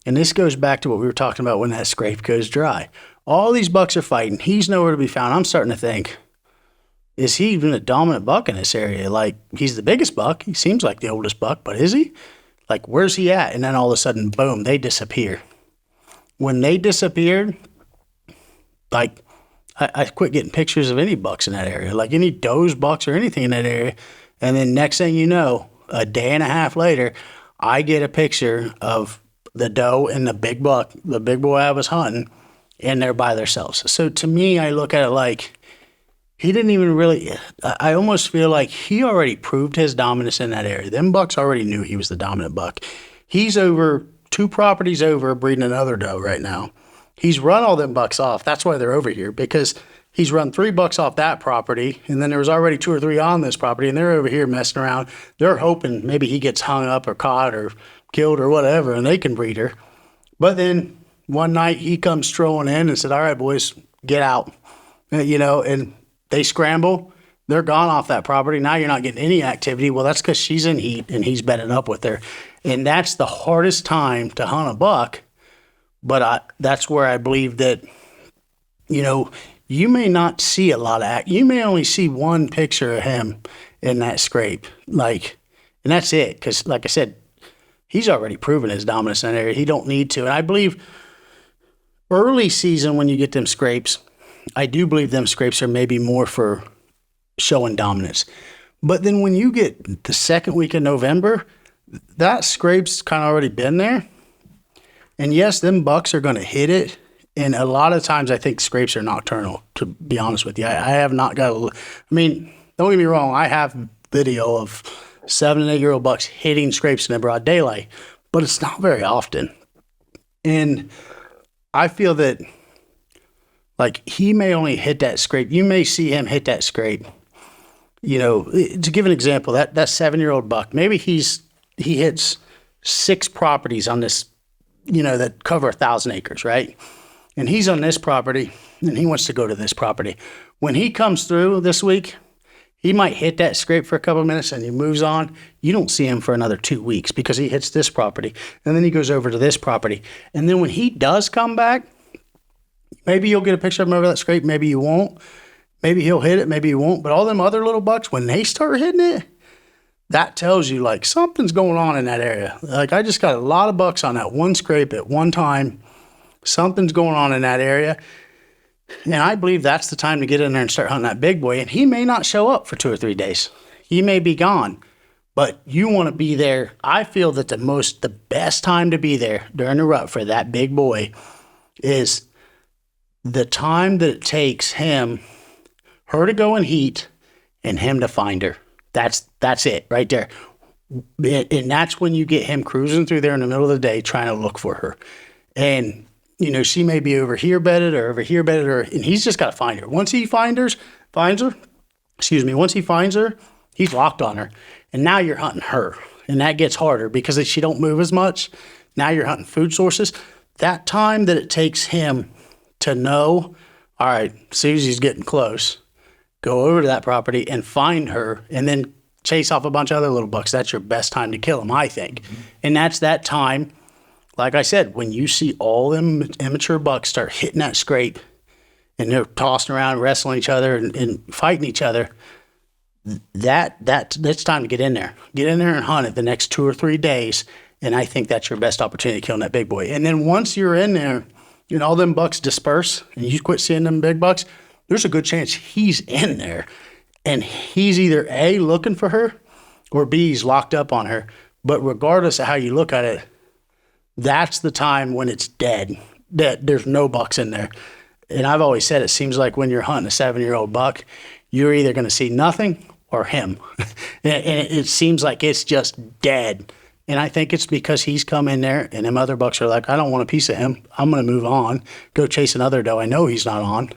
C: And this goes back to what we were talking about when that scrape goes dry. All these bucks are fighting. He's nowhere to be found. I'm starting to think, is he even a dominant buck in this area? Like, he's the biggest buck. He seems like the oldest buck, but is he? Like, where's he at? And then all of a sudden, boom, they disappear. When they disappeared, like, I quit getting pictures of any bucks in that area, like any does, bucks, or anything in that area. And then next thing you know, a day and a half later, I get a picture of the doe and the big buck, the big boy I was hunting, and they're by themselves. So to me, I look at it like he didn't even really, I almost feel like he already proved his dominance in that area. Them bucks already knew he was the dominant buck. He's over 2 properties over breeding another doe right now. He's run all them bucks off. That's why they're over here, because he's run 3 bucks off that property, and then there was already 2 or 3 on this property, and they're over here messing around. They're hoping maybe he gets hung up or caught or killed or whatever, and they can breed her. But then one night he comes strolling in and said, all right, boys, get out. And they scramble. They're gone off that property. Now you're not getting any activity. Well, that's because she's in heat and he's bedding up with her. And that's the hardest time to hunt a buck. But that's where I believe that, you may not see a lot of you may only see one picture of him in that scrape. And that's it. Because, like I said, he's already proven his dominance in that area. He don't need to. And I believe early season when you get them scrapes, I do believe them scrapes are maybe more for showing dominance. But then when you get the second week of November, that scrape's kind of already been there. And yes, them bucks are going to hit it. And a lot of times I think scrapes are nocturnal, to be honest with you. I have not got don't get me wrong. I have video of 7 and 8 year old bucks hitting scrapes in the broad daylight, but it's not very often. And I feel that, like, he may only hit that scrape. You may see him hit that scrape. To give an example, that 7-year-old buck, maybe he hits 6 properties on this, that cover 1,000 acres, right? And he's on this property, and he wants to go to this property. When he comes through this week, he might hit that scrape for a couple of minutes, and he moves on. You don't see him for another 2 weeks because he hits this property, and then he goes over to this property. And then when he does come back, maybe you'll get a picture of him over that scrape. Maybe you won't. Maybe he'll hit it. Maybe he won't. But all them other little bucks, when they start hitting it, that tells you, like, something's going on in that area. Like, I just got a lot of bucks on that one scrape at one time. Something's going on in that area. And I believe that's the time to get in there and start hunting that big boy. And he may not show up for 2 or 3 days. He may be gone. But you want to be there. I feel that the best time to be there during the rut for that big boy is the time that it takes her to go in heat and him to find her. That's it right there. And that's when you get him cruising through there in the middle of the day trying to look for her. And, she may be over here bedded, and he's just got to find her. Once he finds her, he's locked on her. And now you're hunting her. And that gets harder because she don't move as much. Now you're hunting food sources. That time that it takes him to know, all right, Susie's getting close, go over to that property and find her, and then chase off a bunch of other little bucks. That's your best time to kill them, I think. Mm-hmm. And that's that time, like I said, when you see all them immature bucks start hitting that scrape and they're tossing around, wrestling each other and fighting each other, that's time to get in there. Get in there and hunt it the next 2 or 3 days, and I think that's your best opportunity to kill that big boy. And then once you're in there, all them bucks disperse and you quit seeing them big bucks, there's a good chance he's in there. And he's either A, looking for her, or B, he's locked up on her. But regardless of how you look at it, that's the time when it's dead, that there's no bucks in there. And I've always said it seems like when you're hunting a 7-year-old buck, you're either going to see nothing or him. And it seems like it's just dead. And I think it's because he's come in there and them other bucks are like, I don't want a piece of him. I'm going to move on, go chase another doe I know he's not on.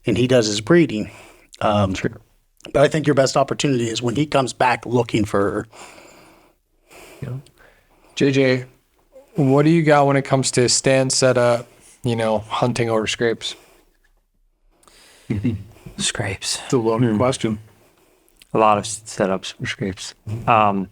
C: And he does his breeding. But I think your best opportunity is when he comes back looking for her.
B: JJ, what do you got when it comes to stand setup, hunting over scrapes?
D: Scrapes.
E: It's a loaded question.
D: A lot of setups for scrapes. While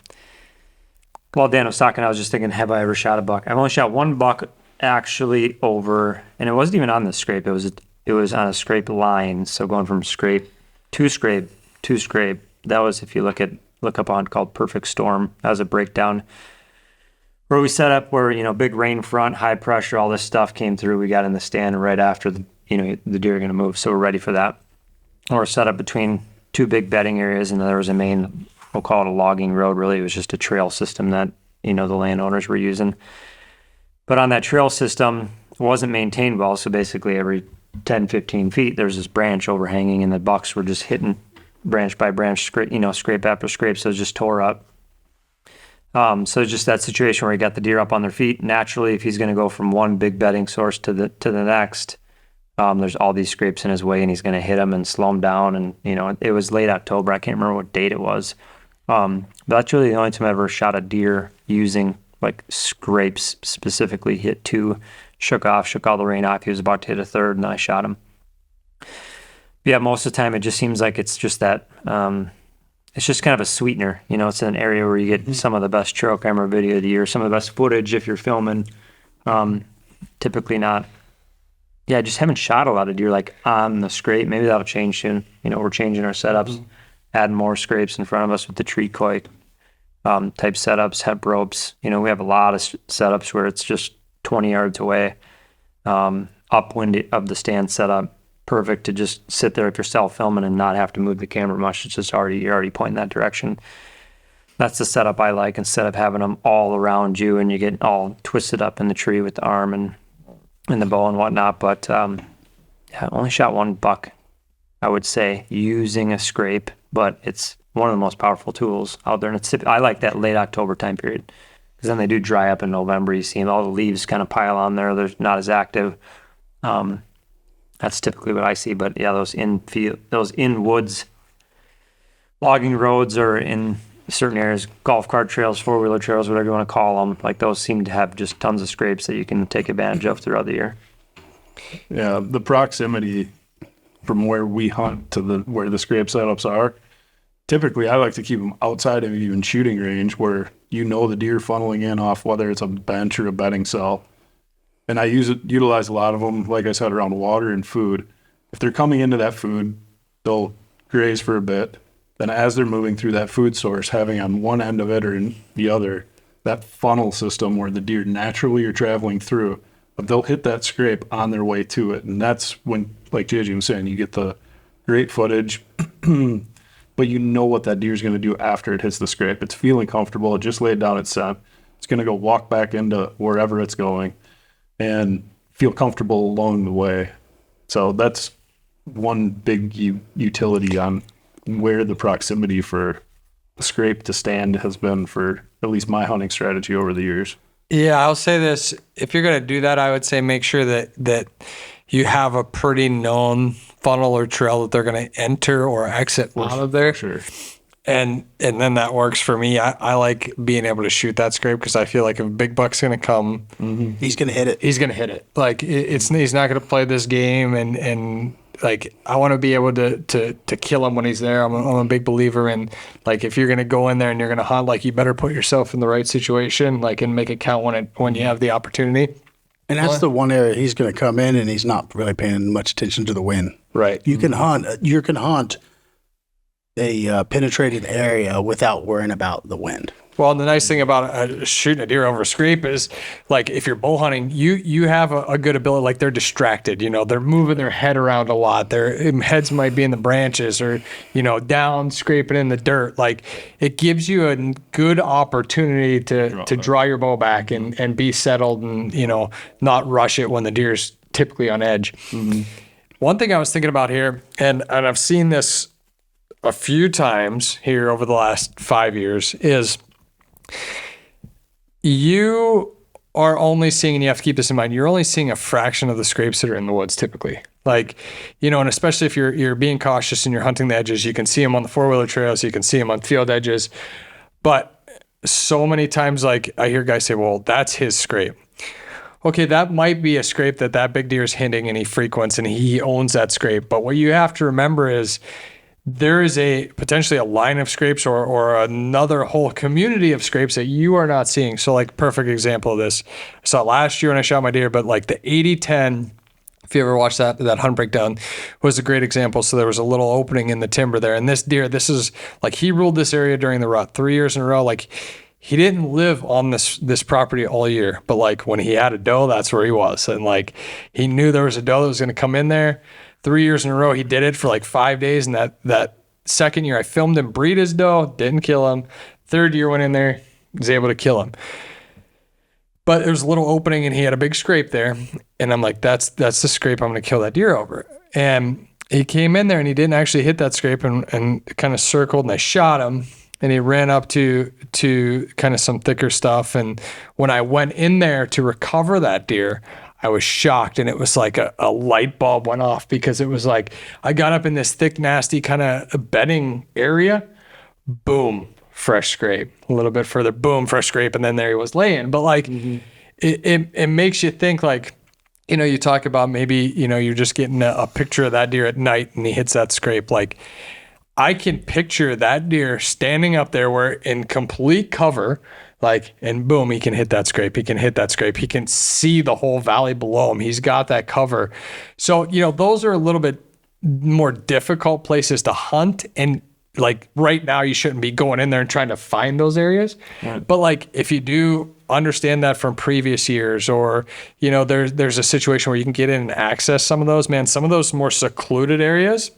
D: Dan was talking, I was just thinking, have I ever shot a buck? I've only shot one buck actually over, and it wasn't even on the scrape. It was on a scrape line. So going from scrape to scrape to scrape. That was, if you look up on called Perfect Storm. That was a breakdown where we set up where, big rain front, high pressure, all this stuff came through. We got in the stand right after the deer are going to move. So we're ready for that. We're set up between two big bedding areas, and there was a main, we'll call it a logging road. Really, it was just a trail system that, the landowners were using. But on that trail system, it wasn't maintained well. So basically every 10, 15 feet, there's this branch overhanging, and the bucks were just hitting branch by branch, scrape after scrape. So it just tore up. So just that situation where you got the deer up on their feet. Naturally, if he's going to go from one big bedding source to the next, there's all these scrapes in his way, and he's going to hit them and slow them down. And, it was late October. I can't remember what date it was. But that's really the only time I ever shot a deer using like scrapes specifically. Hit two, shook all the rain off. He was about to hit a third, and I shot him. Yeah, most of the time it just seems like it's just that, it's just kind of a sweetener. It's an area where you get some of the best trail camera video of the year, some of the best footage if you're filming. Typically not. Yeah, I just haven't shot a lot of deer like on the scrape. Maybe that'll change soon. We're changing our setups, adding more scrapes in front of us with the tree koi type setups, hemp ropes. We have a lot of setups where it's just 20 yards away, upwind of the stand setup. Perfect to just sit there if you're self-filming and not have to move the camera much. It's just you're already pointing that direction. That's the setup I like, instead of having them all around you and you get all twisted up in the tree with the arm and the bow and whatnot. But I only shot one buck, I would say, using a scrape, but it's one of the most powerful tools out there. And I like that late October time period, because then they do dry up in November. You see all the leaves kind of pile on there. They're not as active. That's typically what I see. But yeah, those in woods, logging roads, or in certain areas, golf cart trails, four-wheeler trails, whatever you want to call them, like those seem to have just tons of scrapes that you can take advantage of throughout the year.
E: Yeah, the proximity from where we hunt to where the scrape setups are, typically I like to keep them outside of even shooting range, where the deer funneling in off whether it's a bench or a bedding cell. And I utilize a lot of them, like I said, around water and food. If they're coming into that food, they'll graze for a bit. Then as they're moving through that food source, having on one end of it or in the other, that funnel system where the deer naturally are traveling through, but they'll hit that scrape on their way to it. And that's when, like JJ was saying, you get the great footage, but what that deer's going to do after it hits the scrape. It's feeling comfortable. It just laid down its scent. It's going to go walk back into wherever it's going and feel comfortable along the way. So that's one big utility on where the proximity for scrape to stand has been for at least my hunting strategy over the years.
B: Yeah, I'll say this. If you're going to do that, I would say make sure that you have a pretty known funnel or trail that they're going to enter or exit out of there.
E: Sure.
B: And then that works for me. I like being able to shoot that scrape, because I feel like if a big buck's going to come,
C: He's going to hit it.
B: he's going to hit it. Like he's not going to play this game, and like I want to be able to kill him when he's there. I'm a big believer in, like, if you're going to go in there and you're going to hunt, like, you better put yourself in the right situation, like, and make it count when you have the opportunity.
C: And that's the one area he's going to come in, and he's not really paying much attention to the wind.
B: Right.
C: You can hunt a penetrated area without worrying about the wind.
B: Well, the nice thing about shooting a deer over a scrape is, like, if you're bow hunting, you have a good ability. Like, they're distracted, they're moving their head around a lot. Their heads might be in the branches or, down scraping in the dirt. Like, it gives you a good opportunity to draw your bow back and be settled and, not rush it when the deer's typically on edge. Mm-hmm. One thing I was thinking about here, and I've seen this a few times here over the last 5 years, is you are only seeing, and you have to keep this in mind, you're only seeing a fraction of the scrapes that are in the woods typically. Like, and especially if you're being cautious and you're hunting the edges, you can see them on the 4-wheeler trails, you can see them on field edges. But so many times, like I hear guys say, well, that's his scrape. Okay, that might be a scrape that big deer is hitting and he frequents and he owns that scrape. But what you have to remember is there is potentially a line of scrapes or another whole community of scrapes that you are not seeing. So like perfect example of this, I saw it last year when I shot my deer, but like the 80-10, if you ever watched that hunt breakdown, was a great example. So there was a little opening in the timber there. And this deer, this is like, he ruled this area during the rut 3 years in a row. Like, he didn't live on this property all year, but like when he had a doe, that's where he was. And like, he knew there was a doe that was going to come in there. 3 years in a row, he did it for like 5 days. And that second year, I filmed him breed his doe, didn't kill him. Third year went in there, was able to kill him. But there was a little opening and he had a big scrape there. And I'm like, that's the scrape I'm going to kill that deer over. And he came in there and he didn't actually hit that scrape and kind of circled, and I shot him. And he ran up to kind of some thicker stuff. And when I went in there to recover that deer, I was shocked. And it was like a light bulb went off, because it was like, I got up in this thick, nasty kind of bedding area, boom, fresh scrape. A little bit further, boom, fresh scrape. And then there he was laying. But like, it makes you think, like, you talk about maybe, you're just getting a picture of that deer at night and he hits that scrape. Like, I can picture that deer standing up there where in complete cover, like, and boom, he can hit that scrape. He can hit that scrape. He can see the whole valley below him. He's got that cover. So, those are a little bit more difficult places to hunt. And like right now, you shouldn't be going in there and trying to find those areas. Right. But like, if you do understand that from previous years, or, there's a situation where you can get in and access some of those, man, some of those more secluded areas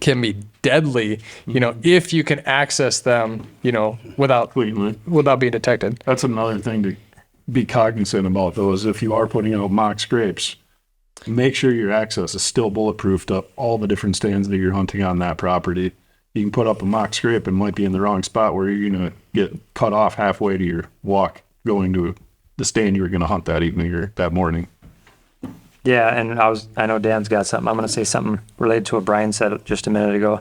B: can be deadly, if you can access them, without being detected.
E: That's another thing to be cognizant about, though, is if you are putting out mock scrapes, make sure your access is still bulletproofed up all the different stands that you're hunting on that property. You can put up a mock scrape and might be in the wrong spot where you're going to get cut off halfway to your walk going to the stand you were going to hunt that evening or that morning.
D: Yeah, and I know Dan's got something. I'm going to say something related to what Brian said just a minute ago.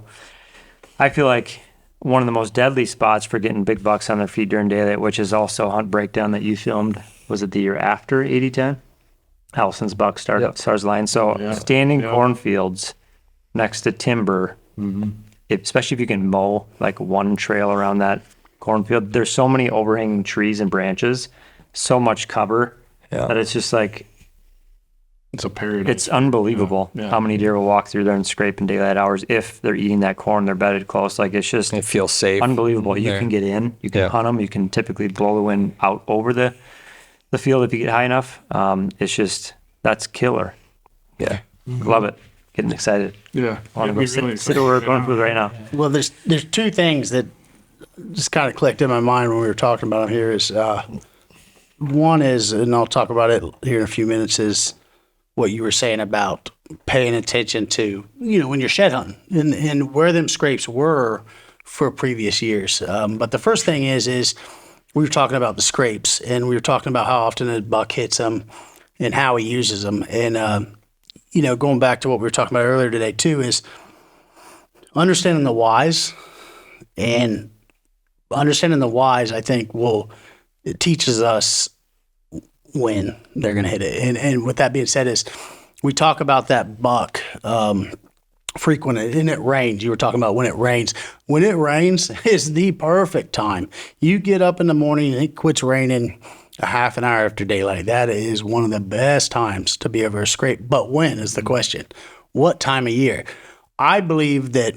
D: I feel like one of the most deadly spots for getting big bucks on their feet during daylight, which is also Hunt Breakdown that you filmed, was it the year after 80-10? Allison's buck stars line. So standing cornfields next to timber, especially if you can mow like one trail around that cornfield, there's so many overhanging trees and branches, so much cover that it's just like,
E: it's a period.
D: It's unbelievable how many deer will walk through there and scrape in daylight hours if they're eating that corn, they're bedded close. Like, it's just,
B: it feels safe.
D: Unbelievable. You can get in, you can hunt them, you can typically blow the wind out over the field if you get high enough. It's just, that's killer.
B: Yeah.
D: Love it. Getting excited.
E: Yeah.
D: I want to go sit where we're going through right now.
C: Well, there's two things that just kind of clicked in my mind when we were talking about it here is, one is, and I'll talk about it here in a few minutes, is what you were saying about paying attention to, when you're shed hunting and where them scrapes were for previous years. But the first thing is we were talking about the scrapes, and we were talking about how often a buck hits them and how he uses them. And, going back to what we were talking about earlier today too, is understanding the whys. And understanding the whys, I think, it teaches us when they're going to hit it. And with that being said, is we talk about that buck frequent, and it rains. You were talking about when it rains. When it rains is the perfect time. You get up in the morning and it quits raining a half an hour after daylight. That is one of the best times to be over a scrape. But when is the question? What time of year? I believe that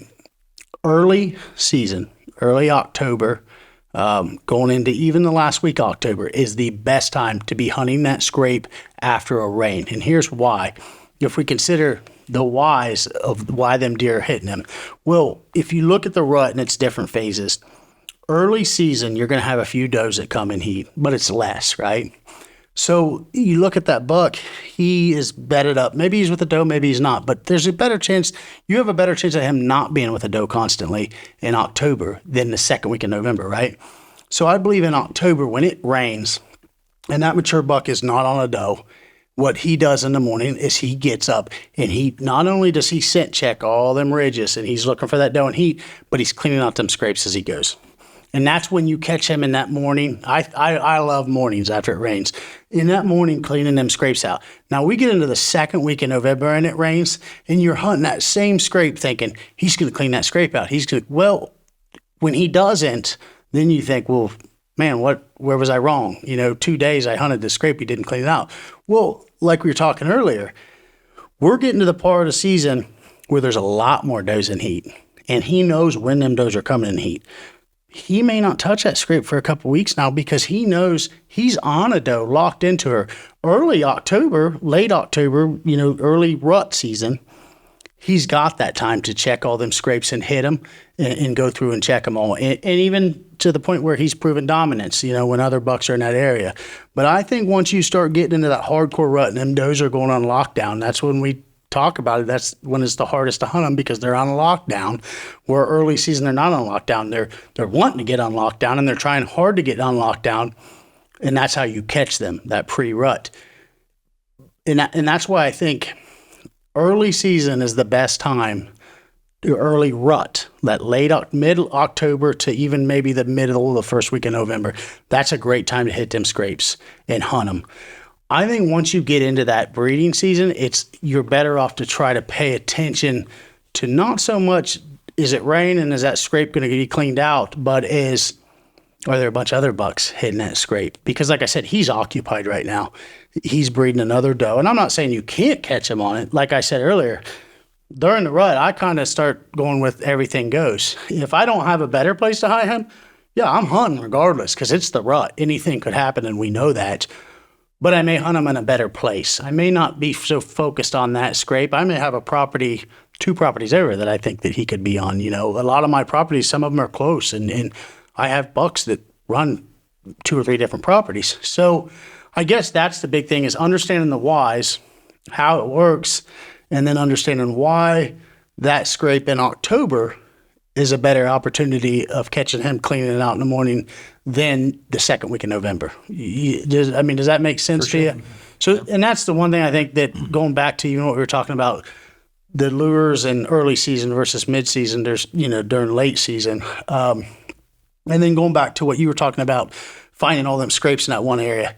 C: early season, early October, going into even the last week of October is the best time to be hunting that scrape after a rain. And here's why. If we consider the whys of why them deer are hitting them. Well, if you look at the rut and its different phases, early season, you're going to have a few does that come in heat, but it's less, right? So you look at that buck, he is bedded up. Maybe he's with a doe, maybe he's not, but there's a better chance, you have a better chance of him not being with a doe constantly in October than the second week in November, right? So I believe in October when it rains, and that mature buck is not on a doe, what he does in the morning is he gets up and he not only does he scent check all them ridges and he's looking for that doe in heat, but he's cleaning out them scrapes as he goes. And that's when you catch him in that morning. I love mornings after it rains. In that morning, cleaning them scrapes out. Now, we get into the second week in November and it rains, and you're hunting that same scrape thinking, he's going to clean that scrape out. Well, when he doesn't, then you think, well, man, where was I wrong? 2 days I hunted the scrape, he didn't clean it out. Well, like we were talking earlier, we're getting to the part of the season where there's a lot more does in heat, and he knows when them does are coming in heat. He may not touch that scrape for a couple weeks now because he knows he's on a doe, locked into her. Early October, late October, early rut season, he's got that time to check all them scrapes and hit them and go through and check them all. And even to the point where he's proven dominance, when other bucks are in that area. But I think once you start getting into that hardcore rut and them does are going on lockdown, that's when we talk about it. That's when it's the hardest to hunt them because they're on lockdown. Where early season they're not on lockdown. They're wanting to get on lockdown and they're trying hard to get on lockdown, and that's how you catch them, that pre-rut. And that's why I think early season is the best time. Early rut, that mid-October to even maybe the middle of the first week of November. That's a great time to hit them scrapes and hunt them. I think once you get into that breeding season, you're better off to try to pay attention to not so much is it rain and is that scrape going to be cleaned out, but are there a bunch of other bucks hitting that scrape? Because like I said, he's occupied right now. He's breeding another doe. And I'm not saying you can't catch him on it. Like I said earlier, during the rut, I kind of start going with everything goes. If I don't have a better place to hunt him, yeah, I'm hunting regardless because it's the rut. Anything could happen and we know that. But I may hunt them in a better place. I may not be so focused on that scrape. I may have a property, 2 properties over that I think that he could be on. A lot of my properties, some of them are close, and I have bucks that run 2 or 3 different properties. So I guess that's the big thing is understanding the whys, how it works, and then understanding why that scrape in October is a better opportunity of catching him cleaning it out in the morning than the second week in November. Does that make sense to you? So, and that's the one thing I think that going back to what we were talking about, the lures in early season versus mid-season, there's, during late season. And then going back to what you were talking about, finding all them scrapes in that one area.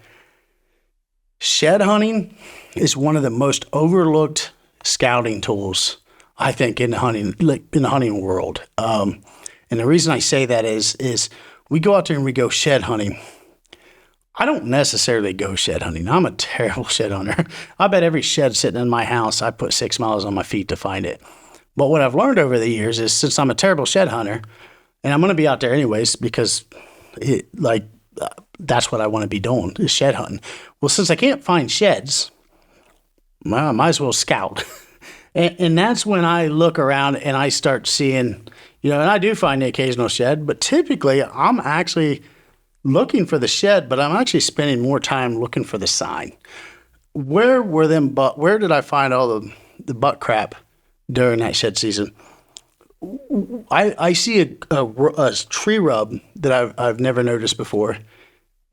C: Shed hunting is one of the most overlooked scouting tools, I think, in the hunting world. And the reason I say that is we go out there and we go shed hunting. I don't necessarily go shed hunting. I'm a terrible shed hunter. I bet every shed sitting in my house, I put 6 miles on my feet to find it. But what I've learned over the years is since I'm a terrible shed hunter, and I'm going to be out there anyways because that's what I want to be doing is shed hunting. Well, since I can't find sheds, well, I might as well scout. And that's when I look around and I start seeing, and I do find the occasional shed, but typically I'm actually looking for the shed, but I'm actually spending more time looking for the sign. Where did I find all the butt crap during that shed season? I see a tree rub that I've never noticed before.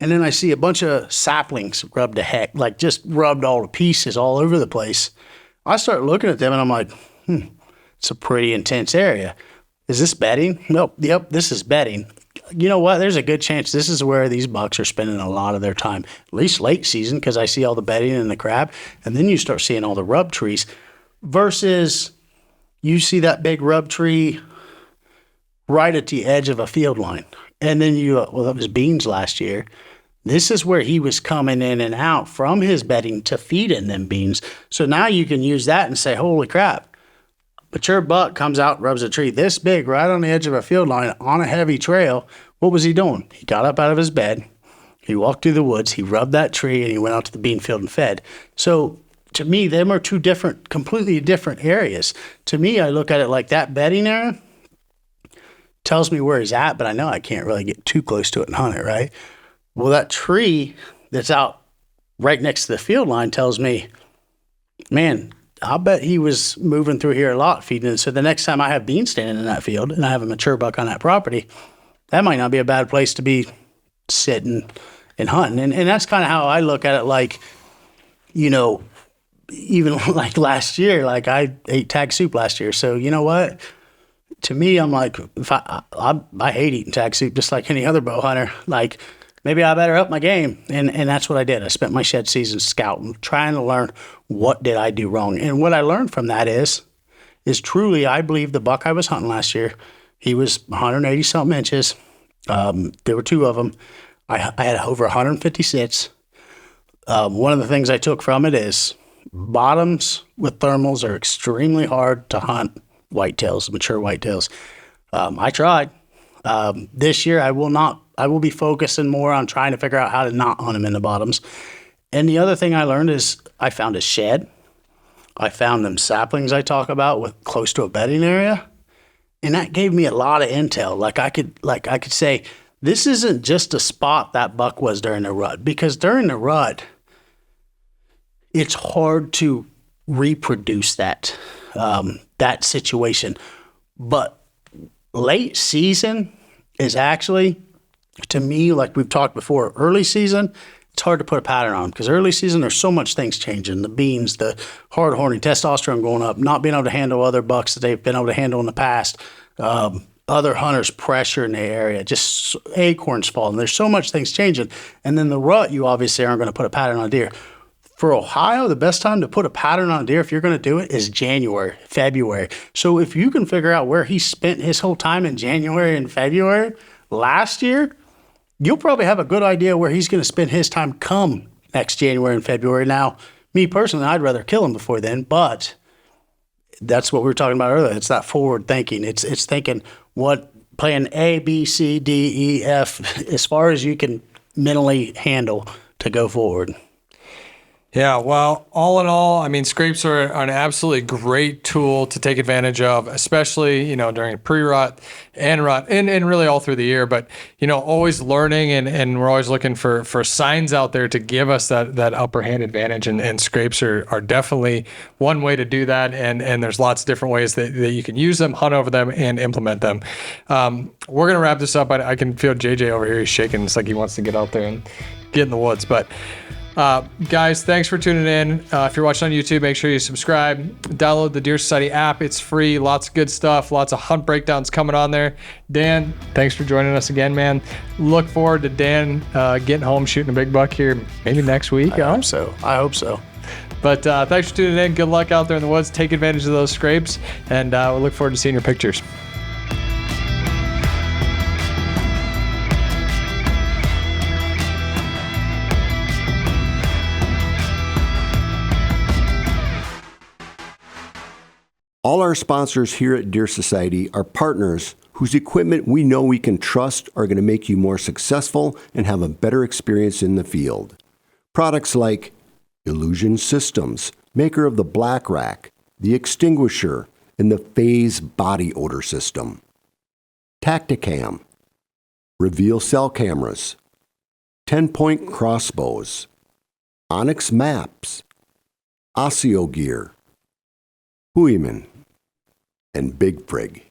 C: And then I see a bunch of saplings rubbed to heck, like just rubbed all to pieces all over the place. I start looking at them and I'm like, it's a pretty intense area. Is this bedding? Nope. Yep, this is bedding. You know what? There's a good chance this is where these bucks are spending a lot of their time, at least late season, because I see all the bedding and the crab. And then you start seeing all the rub trees versus you see that big rub tree right at the edge of a field line. And then that was beans last year. This is where he was coming in and out from his bedding to feed in them beans. So now you can use that and say, holy crap, mature buck comes out, rubs a tree this big right on the edge of a field line on a heavy trail. What was he doing? He got up out of his bed. He walked through the woods. He rubbed that tree and he went out to the bean field and fed. So to me, them are 2 completely different areas. To me, I look at it like that bedding area tells me where he's at, but I know I can't really get too close to it and hunt it, right? Well, that tree that's out right next to the field line tells me, man, I'll bet he was moving through here a lot feeding it. So the next time I have beans standing in that field and I have a mature buck on that property, that might not be a bad place to be sitting in hunting. And that's kind of how I look at it. Like, you know, even like last year, like I ate tag soup last year. So you know what? To me, I'm like, if I hate eating tag soup just like any other bow hunter. Like, maybe I better up my game. And that's what I did. I spent my shed season scouting, trying to learn what did I do wrong. And what I learned from that is truly, I believe the buck I was hunting last year, he was 180 something inches. There were two of them. I had over 150 sits. One of the things I took from it is bottoms with thermals are extremely hard to hunt whitetails, mature whitetails. I tried. This year I will be focusing more on trying to figure out how to not hunt them in the bottoms. And the other thing I learned is I found a shed. I found them saplings I talk about with close to a bedding area. And that gave me a lot of intel. I could say, this isn't just a spot that buck was during the rut, because during the rut, it's hard to reproduce that situation. But late season is actually, to me, like we've talked before, early season, it's hard to put a pattern on, because early season, there's so much things changing. The beans, the hard horny, testosterone going up, not being able to handle other bucks that they've been able to handle in the past, other hunters' pressure in the area, just acorns falling. There's so much things changing. And then the rut, you obviously aren't going to put a pattern on deer. For Ohio, the best time to put a pattern on deer, if you're going to do it, is January, February. So if you can figure out where he spent his whole time in January and February last year, you'll probably have a good idea where he's going to spend his time come next January and February. Now, me personally, I'd rather kill him before then, but that's what we were talking about earlier. It's that forward thinking. It's thinking what plan A, B, C, D, E, F, as far as you can mentally handle to go forward.
B: Yeah, well, all in all, I mean, scrapes are an absolutely great tool to take advantage of, especially, you know, during pre-rut and rut and really all through the year. But, you know, always learning and we're always looking for signs out there to give us that upper hand advantage. And scrapes are definitely one way to do that. And there's lots of different ways that you can use them, hunt over them, and implement them. We're going to wrap this up. I can feel JJ over here. He's shaking. It's like he wants to get out there and get in the woods. But guys, thanks for tuning in. If you're watching on YouTube, make sure you subscribe. Download the Deer Society app. It's free. Lots of good stuff. Lots of hunt breakdowns coming on there. Dan, thanks for joining us again, man. Look forward to Dan getting home, shooting a big buck here maybe next week.
C: I hope so.
B: But thanks for tuning in. Good luck out there in the woods. Take advantage of those scrapes, and we'll look forward to seeing your pictures.
A: All our sponsors here at Deer Society are partners whose equipment we know we can trust are going to make you more successful and have a better experience in the field. Products like Illusion Systems, maker of the Black Rack, the Extinguisher, and the Phase Body Odor System. Tacticam, Reveal Cell Cameras, 10-Point Crossbows, Onyx Maps, Osseo Gear, Hooyman, and Big Frig.